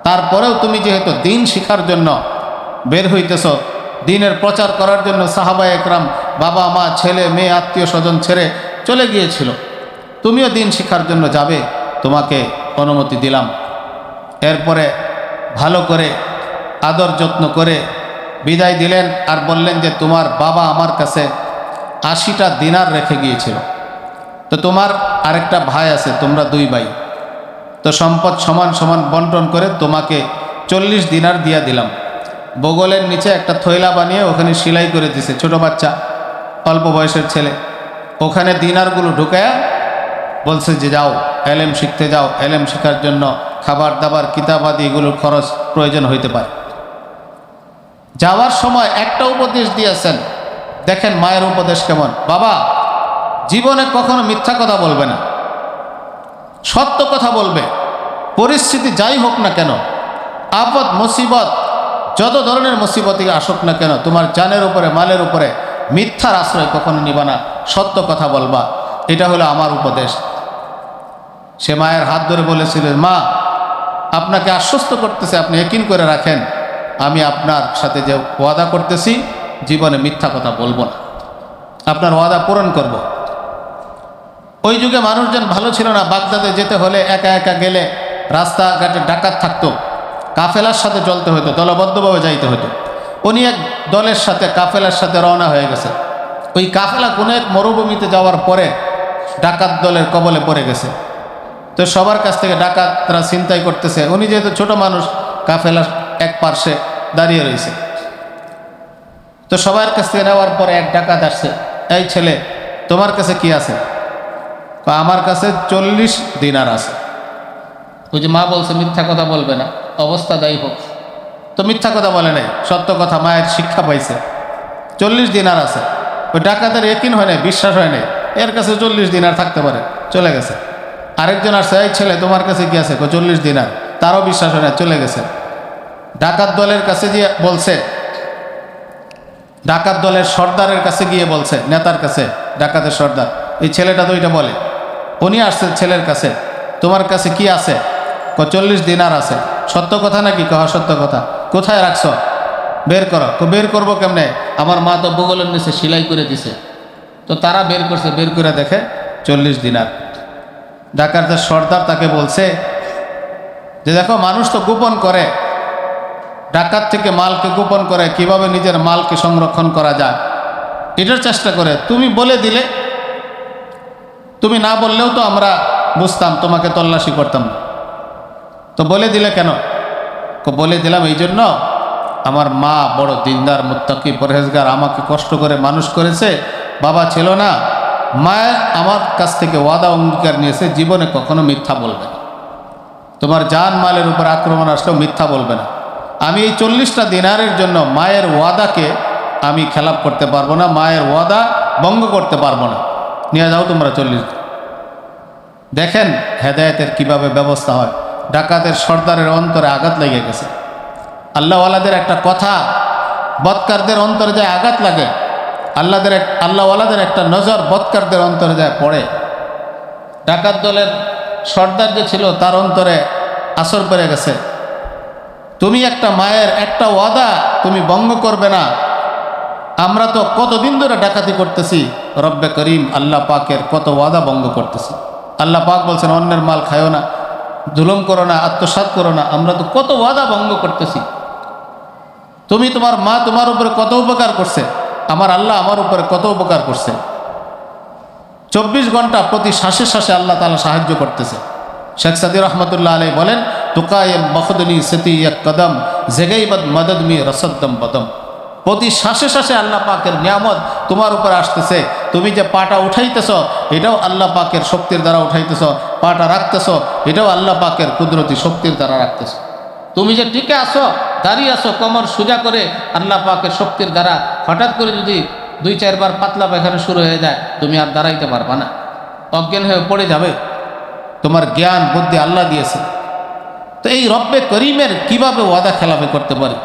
তারপরেও তুমি যেহেতু দিন শিখার জন্য বের হইতেছ, দিনের প্রচার করার জন্য সাহাবায়ে একরাম বাবা মা ছেলে মেয়ে আত্মীয় স্বজন ছেড়ে চলে গিয়েছিল, তুমিও দিন শিখার জন্য যাবে, তোমাকে অনুমতি দিলাম। এরপরে ভালো করে আদর যত্ন করে বিদায় দিলেন, আর বললেন যে তোমার বাবা আমার কাছে 80টা দিনার রেখে গিয়েছিল, তো তোমার আরেকটা ভাই আছে, তোমরা 2 ভাই, তো সম্পদ সমান সমান বন্টন করে তোমাকে 40 দিনার দিয়া দিলাম। বগলের নিচে একটা থৈলা বানিয়ে ওখানে সেলাই করে দিছে, ছোট বাচ্চা, অল্প বয়সের ছেলে, ওখানে দিনারগুলো ঢুকায়া বলছে যে যাও এলেম শিখতে যাও, এলেম শেখার জন্য খাবার দাবার কিতাবাদি এগুলোর খরচ প্রয়োজন হইতে পারে। যাওয়ার সময় একটা উপদেশ দিয়েছেন, দেখেন মায়ের উপদেশ কেমন। বাবা, জীবনে কখনো মিথ্যা কথা বলবে না, সত্য কথা বলবে, পরিস্থিতি যাই হোক না কেন, আপদ মুসিবত যত ধরনের মুসিবতই আসুক না কেন, তোমার জানের উপরে মালের উপরে মিথ্যার আশ্রয় কখনো নিবা না, সত্য কথা বলবা, এটা হলো আমার উপদেশ। সে মায়ের হাত ধরে বলেছিলেন, মা আপনাকে আশ্বস্ত করতেছে, আপনি ইয়াকিন করে রাখেন, আমি আপনার সাথে যে ওয়াদা করতেছি জীবনে মিথ্যা কথা বলবো না, আপনার ওয়াদা পূরণ করব। ওই যুগে মানুষজন ভালো ছিল না, বাগদাদে যেতে হলে একা একা গেলে রাস্তাঘাটে ডাকাত থাকতো, কাফেলার সাথে চলতে হতো, দলবদ্ধভাবে যাইতে হতো। উনি এক দলের সাথে কাফেলার সাথে রওনা হয়ে গেছে। ওই কাফেলা কোনো এক মরুভূমিতে যাওয়ার পরে ডাকাত দলের কবলে পড়ে গেছে। তো সবার কাছ থেকে ডাকাতরা ছিনতাই করতেছে, উনি যেহেতু ছোট মানুষ, কাফেলার এক পার্শ্বে দাঁড়িয়ে রয়েছে। তো সবার কাছ থেকে নেওয়ার পরে এক ডাকাত আসছে, এই ছেলে তোমার কাছে কি আছে? আমার কাছে 40 দিনার আছে। ওই যে মা বলছে মিথ্যা কথা বলবে না, অবস্থা দায়ী হোক, তো মিথ্যা কথা বলে নাই, সত্য কথা মায়ের শিক্ষা পাইছে। 40 দিনার আছে। ওই ডাকাতের ইয়াকিন হয় নাই, বিশ্বাস হয় নাই, এর কাছে 40 দিনার থাকতে পারে, চলে গেছে। আরেকজন আসছে, এই ছেলে তোমার কাছে কি আছে? 40 দিনার, তারও বিশ্বাস হয় না, চলে গেছে। ডাকাত দলের কাছে গিয়ে বলছে, ডাকাত দলের সর্দারের কাছে গিয়ে বলছে, নেতার কাছে, ডাকাতের সর্দার, এই ছেলেটা তো এটা বলে। উনি আসছে ছেলের কাছে, তোমার কাছে কি আছে? 40 দিনার আছে। সত্য কথা নাকি? কহ সত্য কথা। কোথায় রাখছ? বের করো। বের করবো কেমনে? আমার মা তো বগলের নিচে সেলাই করে দিছে। তো তারা বের করছে, বের করে দেখে 40 দিনার। ডাকাতের সর্দার তাকে বলছে যে দেখো, মানুষ তো গোপন করে, ডাকাত থেকে মালকে গোপন করে, কিভাবে নিজের মালকে সংরক্ষণ করা যায়। এটার চেষ্টা করে। তুমি বলে দিলে, তুমি না বললেও তো আমরা বুঝতাম, তোমাকে তল্লাশি করতাম না। তো বলে দিলে কেন? বলে দিলাম এই জন্য, আমার মা বড় দিনদার মুত্তাকি পরহেজগার, আমাকে কষ্ট করে মানুষ করেছে, বাবা ছিল না। মা আমার কাছ থেকে ওয়াদা অঙ্গীকার নিয়েছে, জীবনে কখনো মিথ্যা বলবে না। তোমার জান মালের উপর আক্রমণ আসলেও মিথ্যা বলবে না। আমি এই 40টা দিনারের জন্য মায়ের ওয়াদাকে আমি খেলাপ করতে পারবো না, মায়ের ওয়াদা ভঙ্গ করতে পারবো না। নিয়ে যাও তোমরা 40। দেখেন হেদায়েতের কিভাবে ব্যবস্থা হয়। ডাকাতের সর্দারের অন্তরে আঘাত লেগে গেছে। আল্লাহওয়ালাদের একটা কথা বদকারদের অন্তরে যায় আঘাত লাগে। আল্লাহওয়ালাদের একটা নজর বদকারদের অন্তরে যায় পড়ে। ডাকাত দলের সর্দার যে ছিল তার অন্তরে আসর পড়ে গেছে। তুমি একটা মায়ের একটা ওয়াদা তুমি ভঙ্গ করবে না। আমরা তো কতদিন ধরে ডাকাতি করতেছি, রব্বে করিম আল্লাহ পাকের কত ওয়াদা ভঙ্গ করতেছি। আল্লাহ পাক বলছেন অন্যের মাল খায়ও না, জুলুম করো না, আত্মসাৎ করো না। আমরা তো কত ওয়াদা ভঙ্গ করতেছি। তুমি তোমার মা তোমার উপরে কত উপকার করছে, আমার আল্লাহ আমার উপরে কত উপকার করছে। 24 ঘন্টা প্রতি শ্বাসে শ্বাসে আল্লাহ তাআলা সাহায্য করতেছে। শেখ সাদি রহমতুল্লাহ আলাইহি বলেন, তুকায়েম বখদনি সেতি এক কদম জেগাইবদ মদদ মি রসদ্দম বদম। প্রতি শ্বাসে শ্বাসে আল্লাহ পাকের নিয়ামত তোমার উপর আসতেছে। তুমি যে পাটা উঠাইতেছ এটাও আল্লাহ পাকের শক্তির দ্বারা উঠাইতেছ, পাটা রাখতেছ এটাও আল্লাহ পাকের কুদরতি শক্তির দ্বারা রাখতেছ। তুমি যে টিকে আসো, দাঁড়িয়ে আসো কমর সোজা করে, আল্লাহ পাকের শক্তির দ্বারা। হঠাৎ করে যদি 2-4 বার পাতলা পায়খানা শুরু হয়ে যায়, তুমি আর দাঁড়াইতে পারবা না, অজ্ঞান হয়ে পড়ে যাবে। তোমার জ্ঞান বুদ্ধি আল্লাহ দিয়েছে। তো এই রব্বে করিমের কিভাবে ওয়াদা খেলাফি করতে পারে?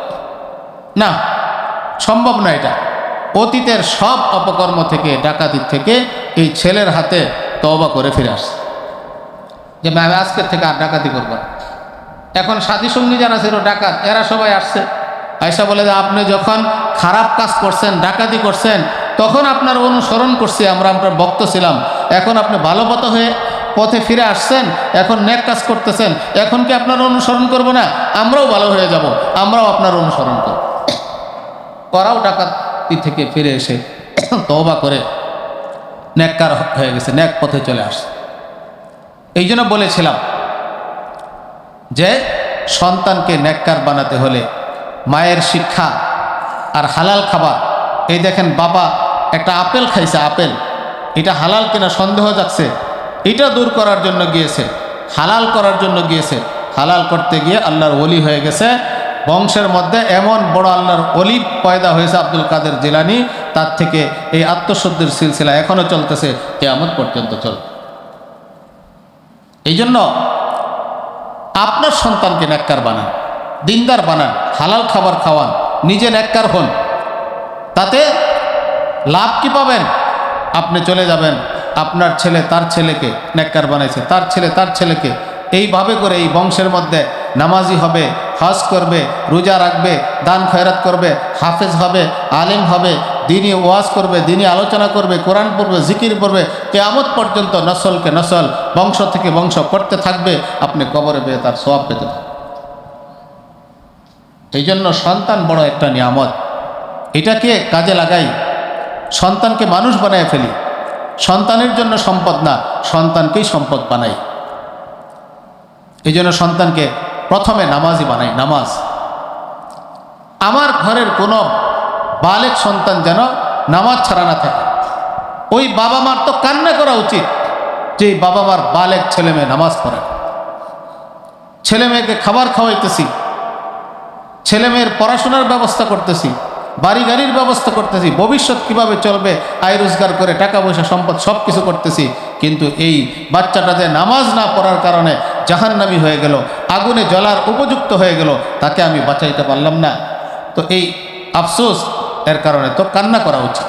না, সম্ভব না এটা। অতীতের সব অপকর্ম থেকে, ডাকাতির থেকে এই ছেলের হাতে তওবা করে ফিরে আসছে যে আমি আজকের থেকে আর ডাকাতি করব না। এখন সাথী সঙ্গী যারা ছিল ডাকাত, এরা সবাই আসছে, আয়সা বলে যে আপনি যখন খারাপ কাজ করছেন, ডাকাতি করছেন, তখন আপনার অনুসরণ করছি আমরা, আপনার ভক্ত ছিলাম। এখন আপনি ভালো পথে ফিরে আসছেন, এখন নেক কাজ করতেছেন, এখন কি আপনার অনুসরণ করব না? আমরাও ভালো হয়ে যাব, আমরাও আপনার অনুসরণ করব। করাও ডাকাতি থেকে ফিরে এসে তওবা করে নেককার হয়ে গেছে, নেক পথে চলে আসছে। এই জন্য বলেছিলাম যে সন্তানকে নেককার বানাতে হলে মায়ের শিক্ষা আর হালাল খাবার। এই দেখেন বাবা একটা আপেল খাইছে, আপেল এটা হালাল কিনা সন্দেহ যাচ্ছে, এটা দূর করার জন্য গিয়েছে, হালাল করার জন্য গিয়েছে। হালাল করতে গিয়ে আল্লাহর ওলি হয়ে গেছে। বংশের মধ্যে এমন বড় আল্লাহর ওলি পয়দা হয়েছে আব্দুল কাদের জিলানী, তার থেকে এই আত্মশুদ্ধির সিলসিলা এখনো চলতেছে, কিয়ামত পর্যন্ত চলবে। এই জন্য আপনার সন্তানকে নেককার বানান, দিনদার বানান, হালাল খাবার খাওয়ান, নিজে নেককার হন। তাতে লাভ কি পাবেন? আপনি চলে যাবেন, আপনার ছেলে তার ছেলেকে নেককার বানাইছে, তার ছেলে তার ছেলেকে। এইভাবে করে এই বংশের মধ্যে নামাজি হবে, হজ করবে, রোজা রাখবে, দান খয়রাত করবে, হাফেজ হবে, আলেম হবে, দিনী ওয়াজ করবে, দিনী আলোচনা করবে, কোরআন পড়বে, জিকির পড়বে, কিয়ামত পর্যন্ত নসলকে নসল, বংশ থেকে বংশ করতে থাকবে। আপনি কবরে পেয়ে তার সওয়াব পেতে থাকবেন। এই জন্য সন্তান বড় একটা নিয়ামত, এটাকে কাজে লাগাই, সন্তানকে মানুষ বানায় ফেলি। সন্তানের জন্য সম্পদ না, সন্তানকেই সম্পদ বানাই। এই জন্য সন্তানকে প্রথমে নামাজি বানাই। নামাজ, আমার ঘরের কোনো বালেক সন্তান যেন নামাজ ছাড়া না থাকে। ওই বাবা মার তো কান্না করা উচিত যে বাবা মার বালেক ছেলে মেয়ে নামাজ পড়ে। ছেলে মেয়েকে খাবার খাওয়াইতেছি, ছেলে মেয়ের পড়াশোনার ব্যবস্থা করতেছি, বাড়ি গাড়ির ব্যবস্থা করতেছি, ভবিষ্যৎ কিভাবে চলবে, আয় রোজগার করে টাকা পয়সা সম্পদ সব কিছু করতেছি। কিন্তু এই বাচ্চাটা যে নামাজ না পড়ার কারণে জাহান্নামী হয়ে গেল, আগুনে জ্বলার উপযুক্ত হয়ে গেল, তাকে আমি বাঁচাইতে পারলাম না। তো এই আফসোস, এর কারণে তো কান্না করা উচিত।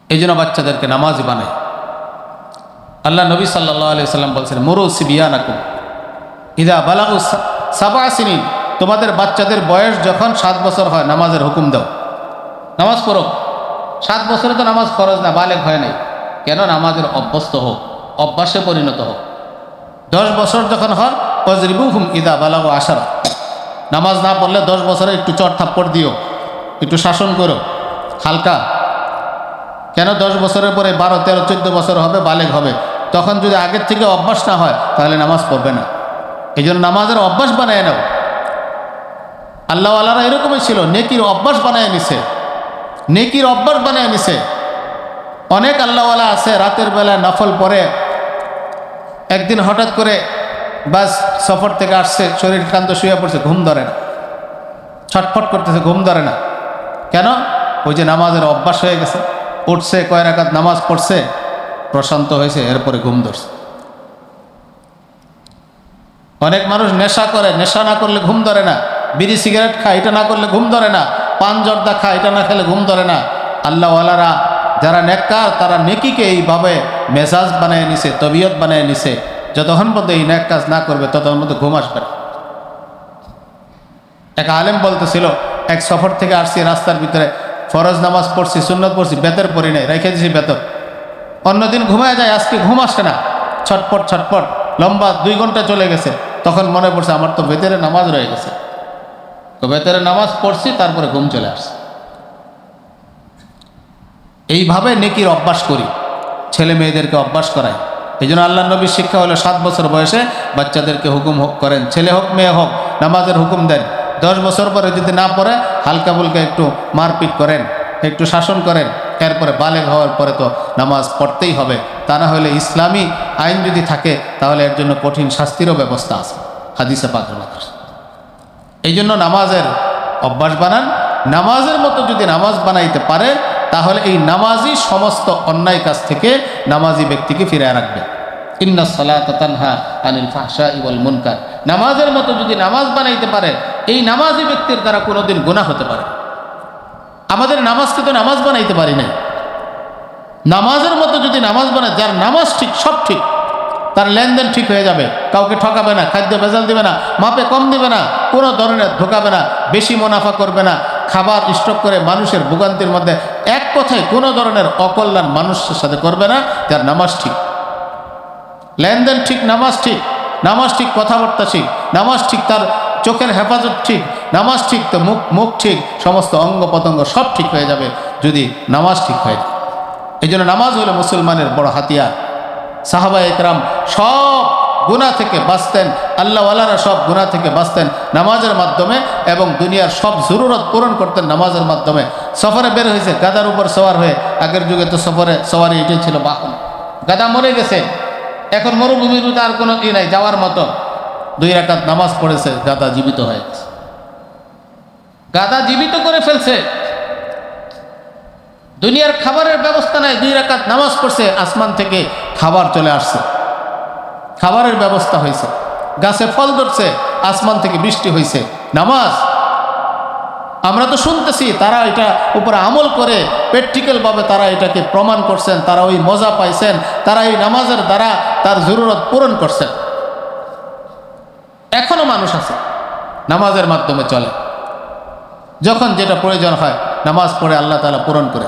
এই জন্য বাচ্চাদেরকে নামাজি বানায়। আল্লাহ নবী সাল্লাল্লাহু আলাইহি সাল্লাম বলছেন, মুরু সিবিয়ানাকুম ইদা বালাগু সাবআ সিনিন, তোমাদের বাচ্চাদের বয়স যখন 7 বছর হয় নামাজের হুকুম দাও, নামাজ পড়ো। 7 বছরে তো নামাজ ফরজ না, বালেগ হয় নাই, কেন? নামাজের অভ্যস্ত হোক, অভ্যাসে পরিণত হোক। 10 বছর যখন হয় ওয়াজরিবুহুম ইদা বালাগু 10, নামাজ না পড়লে 10 বছরে একটু চড় থাপ্পড় দিও, একটু শাসন করো, হালকা। কেন 10 বছরের পরে 12, 13, 14 বছর হবে, বালেগ হবে, তখন যদি আগের থেকে অভ্যাস না হয় তাহলে নামাজ পড়বে না। এই জন্য নামাজের অভ্যাস বানায় নাও। আল্লাহওয়ালারা এরকমই ছিল, নেকির অভ্যাস বানায় নিছে, নেকির অভ্যাস বানায় নিছে। অনেক আল্লাহওয়ালা আছে রাতের বেলা নফল পড়ে, একদিন হঠাৎ করে বাস সফর থেকে আসছে, শরীর ক্লান্ত, শুয়ে পড়ছে, ঘুম ধরে না, ছটফট করতেছে, ঘুম ধরে না। কেন? ওই যে নামাজের অভ্যাস হয়ে গেছে, উঠছে, কয় রাকাত নামাজ পড়ছে, প্রশান্ত হয়েছে, এরপরে ঘুম ধরছে। অনেক মানুষ নেশা করে, নেশা না করলে ঘুম ধরে না, বিড়ি সিগারেট খায়, এটা না করলে ঘুম ধরে না, পান জর্দা খায়, এটা না খেলে ঘুম ধরে না। আল্লাহওয়ালারা যারা নেককার, তারা নেকিকে এইভাবে মেজাজ বানিয়ে নিছে, তবিয়ত বানিয়ে নিছে, যতক্ষণ পর্যন্ত এই নেক কাজ না করবে ততক্ষণ পর্যন্ত ঘুম আসবে না। এক আলেম বলতেছিল, এক সফর থেকে আসছি, রাস্তার ভিতরে ফরজ নামাজ পড়ছি, সুন্নত পড়ছি, বেতর পড়ি নাই, রেখে দিছি বেতর। অন্যদিন ঘুমায় যায়, আজকে ঘুম আসে না, ছটপট ছটপট, লম্বা 2 ঘন্টা চলে গেছে। তখন মনে পড়ছে আমার তো বেতরে নামাজ রয়ে গেছে, তো বেতরে নামাজ পড়ছি, তারপরে ঘুম চলে আসছে। এইভাবে নেকির অভ্যাস করি, ছেলে মেয়েদেরকে অভ্যাস করায়। এই জন্য আল্লাহ নবীর শিক্ষা হলো 7 বছর বয়সে বাচ্চাদেরকে হুকুম করেন, ছেলে হোক মেয়ে হোক, নামাজের হুকুম দেন। 10 বছর পরে যদি না পড়ে, হালকা ফুলকা একটু মারপিট করেন, একটু শাসন করেন, এরপরে বালেগ হওয়ার পরে তো নামাজ পড়তেই হবে। তা না হলে ইসলামী আইন যদি থাকে তাহলে এর জন্য কঠিন শাস্তিরও ব্যবস্থা আছে, হাদিসে পাকের মধ্যে। এই জন্য নামাজের অভ্যাস বানান। নামাজের মতো যদি নামাজ বানাইতে পারে তাহলে এই নামাজই সমস্ত অন্যায় কাজ থেকে নামাজি ব্যক্তিকে ফিরে রাখবে। ইন্নাস সালাতা তানহা আনিল ফাহশাই ওয়াল মুনকার। নামাজের মতো যদি নামাজ বানাইতে পারে, এই নামাজি ব্যক্তির দ্বারা কোনোদিন গুনাহ হতে পারে। আমাদের নামাজকে তো নামাজ বানাইতে পারি নাই। নামাজের মতো যদি নামাজ বানায়, যার নামাজ ঠিক, সব ঠিক, তার লেনদেন ঠিক হয়ে যাবে, কাউকে ঠকাবে না, খাদ্য ভেজাল দিবে না, মাপে কম দিবে না, কোনো ধরনের ঢোকাবে না, বেশি মুনাফা করবে না, খাবার স্টক করে মানুষের ভোগান্তির মধ্যে, এক কথায় কোনো ধরনের অকল্যাণ মানুষের সাথে করবে না। যার নামাজ ঠিক, লেনদেন ঠিক, নামাজ ঠিক, নামাজ ঠিক, কথাবার্তা ঠিক, নামাজ ঠিক, তার চোখের হেফাজত ঠিক, নামাজ ঠিক, তো মুখ ঠিক, সমস্ত অঙ্গ প্রত্যঙ্গ সব ঠিক হয়ে যাবে যদি নামাজ ঠিক হয়ে যায়। এই জন্য নামাজ হলো মুসলমানের বড় হাতিয়ার। সাহাবা একরাম সব গুনাহ থেকে বাঁচতেন, আল্লাহওয়ালারা সব গুনাহ থেকে বাঁচতেন নামাজের মাধ্যমে, এবং দুনিয়ার সব জরুরত পূরণ করতেন নামাজের মাধ্যমে। সফরে বের হয়েছে গাদার উপর সওয়ার হয়ে, আগের যুগে তো সফরে সওয়ারি এটাই ছিল বাহন। গাদা মরে গেছে, এখন মরুভূমির আর কোনো নাই যাওয়ার মতো, 2 রাকাত নামাজ পড়েছে, গাদা জীবিত হয়ে গেছে, গাদা জীবিত করে ফেলছে। দুনিয়ার খাবারের ব্যবস্থা নাই, 2 রাকাত নামাজ পড়ছে, আসমান থেকে খাবার চলে আসছে, খাবারের ব্যবস্থা হয়েছে, গাছে ফল ধরছে, আসমান থেকে বৃষ্টি হয়েছে। নামাজ আমরা তো শুনতেছি, তারা এটা উপরে আমল করে প্র্যাকটিক্যালভাবে তারা এটাকে প্রমাণ করছেন, তারা ওই মজা পাইছেন, তারা এই নামাজের দ্বারা তার জরুরত পূরণ করছেন। এখনো মানুষ আছে নামাজের মাধ্যমে চলে, যখন যেটা প্রয়োজন হয় নামাজ পড়ে আল্লাহ তাআলা পূরণ করে।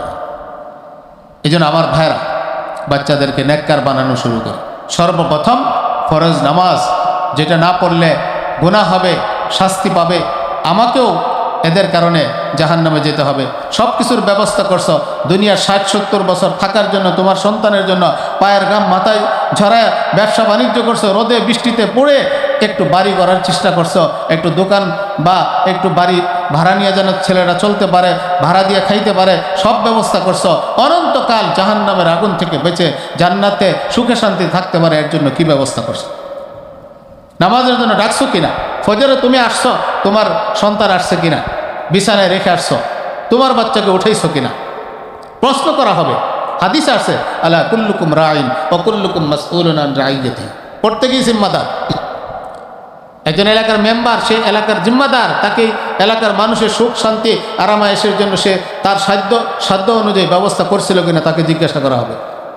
এই জন্য আমার ভাইরা, বাচ্চাদেরকে নেককার বানানো শুরু করে। সর্বপ্রথম ফরজ নামাজ, যেটা না পড়লে গুনাহ হবে, শাস্তি পাবে, আমাকেও এদের কারণে জাহান্নামে যেতে হবে। সব কিছুর ব্যবস্থা করছো, দুনিয়ার 60-70 বছর থাকার জন্য, তোমার সন্তানের জন্য পায়ের ঘাম মাথায় ঝরায় ব্যবসা বাণিজ্য করছো, রোদে বৃষ্টিতে পড়ে একটু বাড়ি করার চেষ্টা করছো, একটু দোকান বা একটু বাড়ি ভাড়া নিয়ে যেন ছেলেরা চলতে পারে, ভাড়া দিয়ে খাইতে পারে, সব ব্যবস্থা করছো। অনন্তকাল জাহান্নামের আগুন থেকে বেঁচে জান্নাতে সুখে শান্তি থাকতে পারে, এর জন্য কি ব্যবস্থা করছো? নামাজের জন্য ডাকছো কিনা? ফজরে তুমি আসছো, তোমার সন্তান আসছে কিনা? বিছানায় রেখে আসছো, তোমার বাচ্চাকে উঠাইছো কিনা? প্রশ্ন করা হবে। হাদিস আছে, আলা কুল্লুকুম রাইন ওয়া কুল্লুকুম মাসউলুন আন রাইয়াতিহি। প্রত্যেকেই জিম্মাদার। একজন এলাকার মেম্বার, সে এলাকার জিম্মাদার, তাকে এলাকার মানুষের সুখ শান্তি আরামায়েশের জন্য সে তার সাধ্য অনুযায়ী ব্যবস্থা করছিল কিনা তাকে জিজ্ঞাসা করা হবে।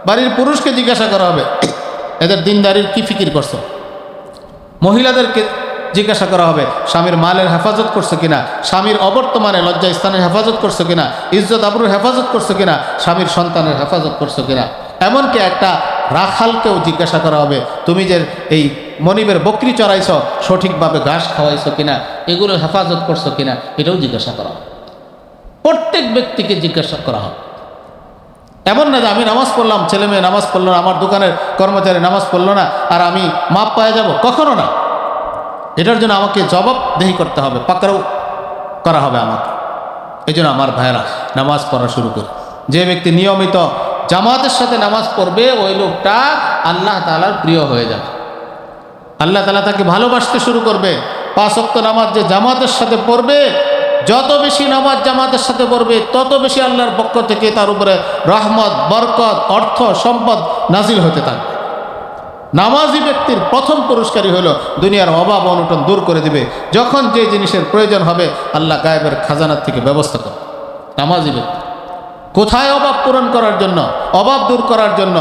বাড়ির পুরুষকে জিজ্ঞাসা করা হবে, এদের দিনদারির কি ফিকির করছো? মহিলাদেরকে জিজ্ঞাসা করা হবে, স্বামীর মালের হেফাজত করছো কিনা, স্বামীর অবর্তমানে লজ্জা স্থানের হেফাজত করছো কিনা, ইজ্জত আবরুর হেফাজত করছো কিনা, স্বামীর সন্তানের হেফাজত করছো কিনা। এমনকি একটা রাখালকেও জিজ্ঞাসা করা হবে, তুমি যে এই মনিবের বকরি চড়াইছ, সঠিকভাবে ঘাস খাওয়াইছো কিনা, এগুলো হেফাজত করছো কিনা, এটাও জিজ্ঞাসা করা হবে। প্রত্যেক ব্যক্তিকে জিজ্ঞাসা করা হবে। এমন না যে আমি নামাজ পড়লাম, ছেলে মেয়ে নামাজ পড়লো না, আমার দোকানের কর্মচারী নামাজ পড়লো না, আর আমি মাপ পাওয়া যাব, কখনো না। এটার জন্য আমাকে জবাবদেহি করতে হবে, পাকড়াও করা হবে আমাকে। এই জন্য আমার ভাইয়েরা, নামাজ পড়া শুরু করে। যে ব্যক্তি নিয়মিত জামাতের সাথে নামাজ পড়বে, ওই লোকটা আল্লাহ তাআলার প্রিয় হয়ে যাবে। আল্লাহ তাআলা তাকে ভালোবাসতে শুরু করবে। 5 ওয়াক্ত নামাজ যে জামাতের সাথে পড়বে, যত বেশি নামাজ জামাতের সাথে পড়বে, তত বেশি আল্লাহর পক্ষ থেকে তার উপরে রহমত, বরকত, অর্থ, সম্পদ নাজিল হতে থাকবে। নামাজি ব্যক্তির প্রথম পুরস্কারই হলো দুনিয়ার অভাব অনটন দূর করে দিবে। যখন যে জিনিসের প্রয়োজন হবে, আল্লাহ গায়েবের খাজানার থেকে ব্যবস্থা করবে। নামাজি ব্যক্তি কোথায় অভাব পূরণ করার জন্য, অভাব দূর করার জন্য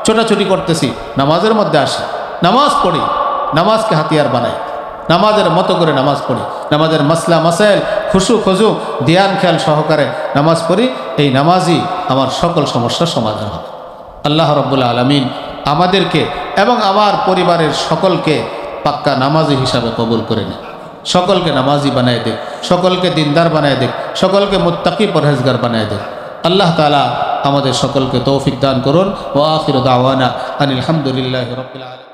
ছোটাছুটি করতেছি, নামাজের মধ্যে আসি, নামাজ পড়ি, নামাজকে হাতিয়ার বানাই, নামাজের মতো করে নামাজ পড়ি, নামাজের মাসলা মাসাইল খুশু খজু ধ্যান খেয়াল সহকারে নামাজ পড়ি। এই নামাজই আমার সকল সমস্যার সমাধান হবে। আল্লাহ রাব্বুল আলামিন আমাদেরকে এবং আমার পরিবারের সকলকে পাক্কা নামাজি হিসাবে কবুল করে নেয়। সকলকে নামাজি বানায় দেখ, সকলকে দিনদার বানায় দেখ, সকলকে মুত্তাকি পরহেজগার বানায় দেখ। আল্লাহ তাআলা আমাদের সকলকে তৌফিক দান করুন। ওয়া আখিরু দাওয়ানা আনিল হামদুলিল্লাহি রাব্বিল আলামিন।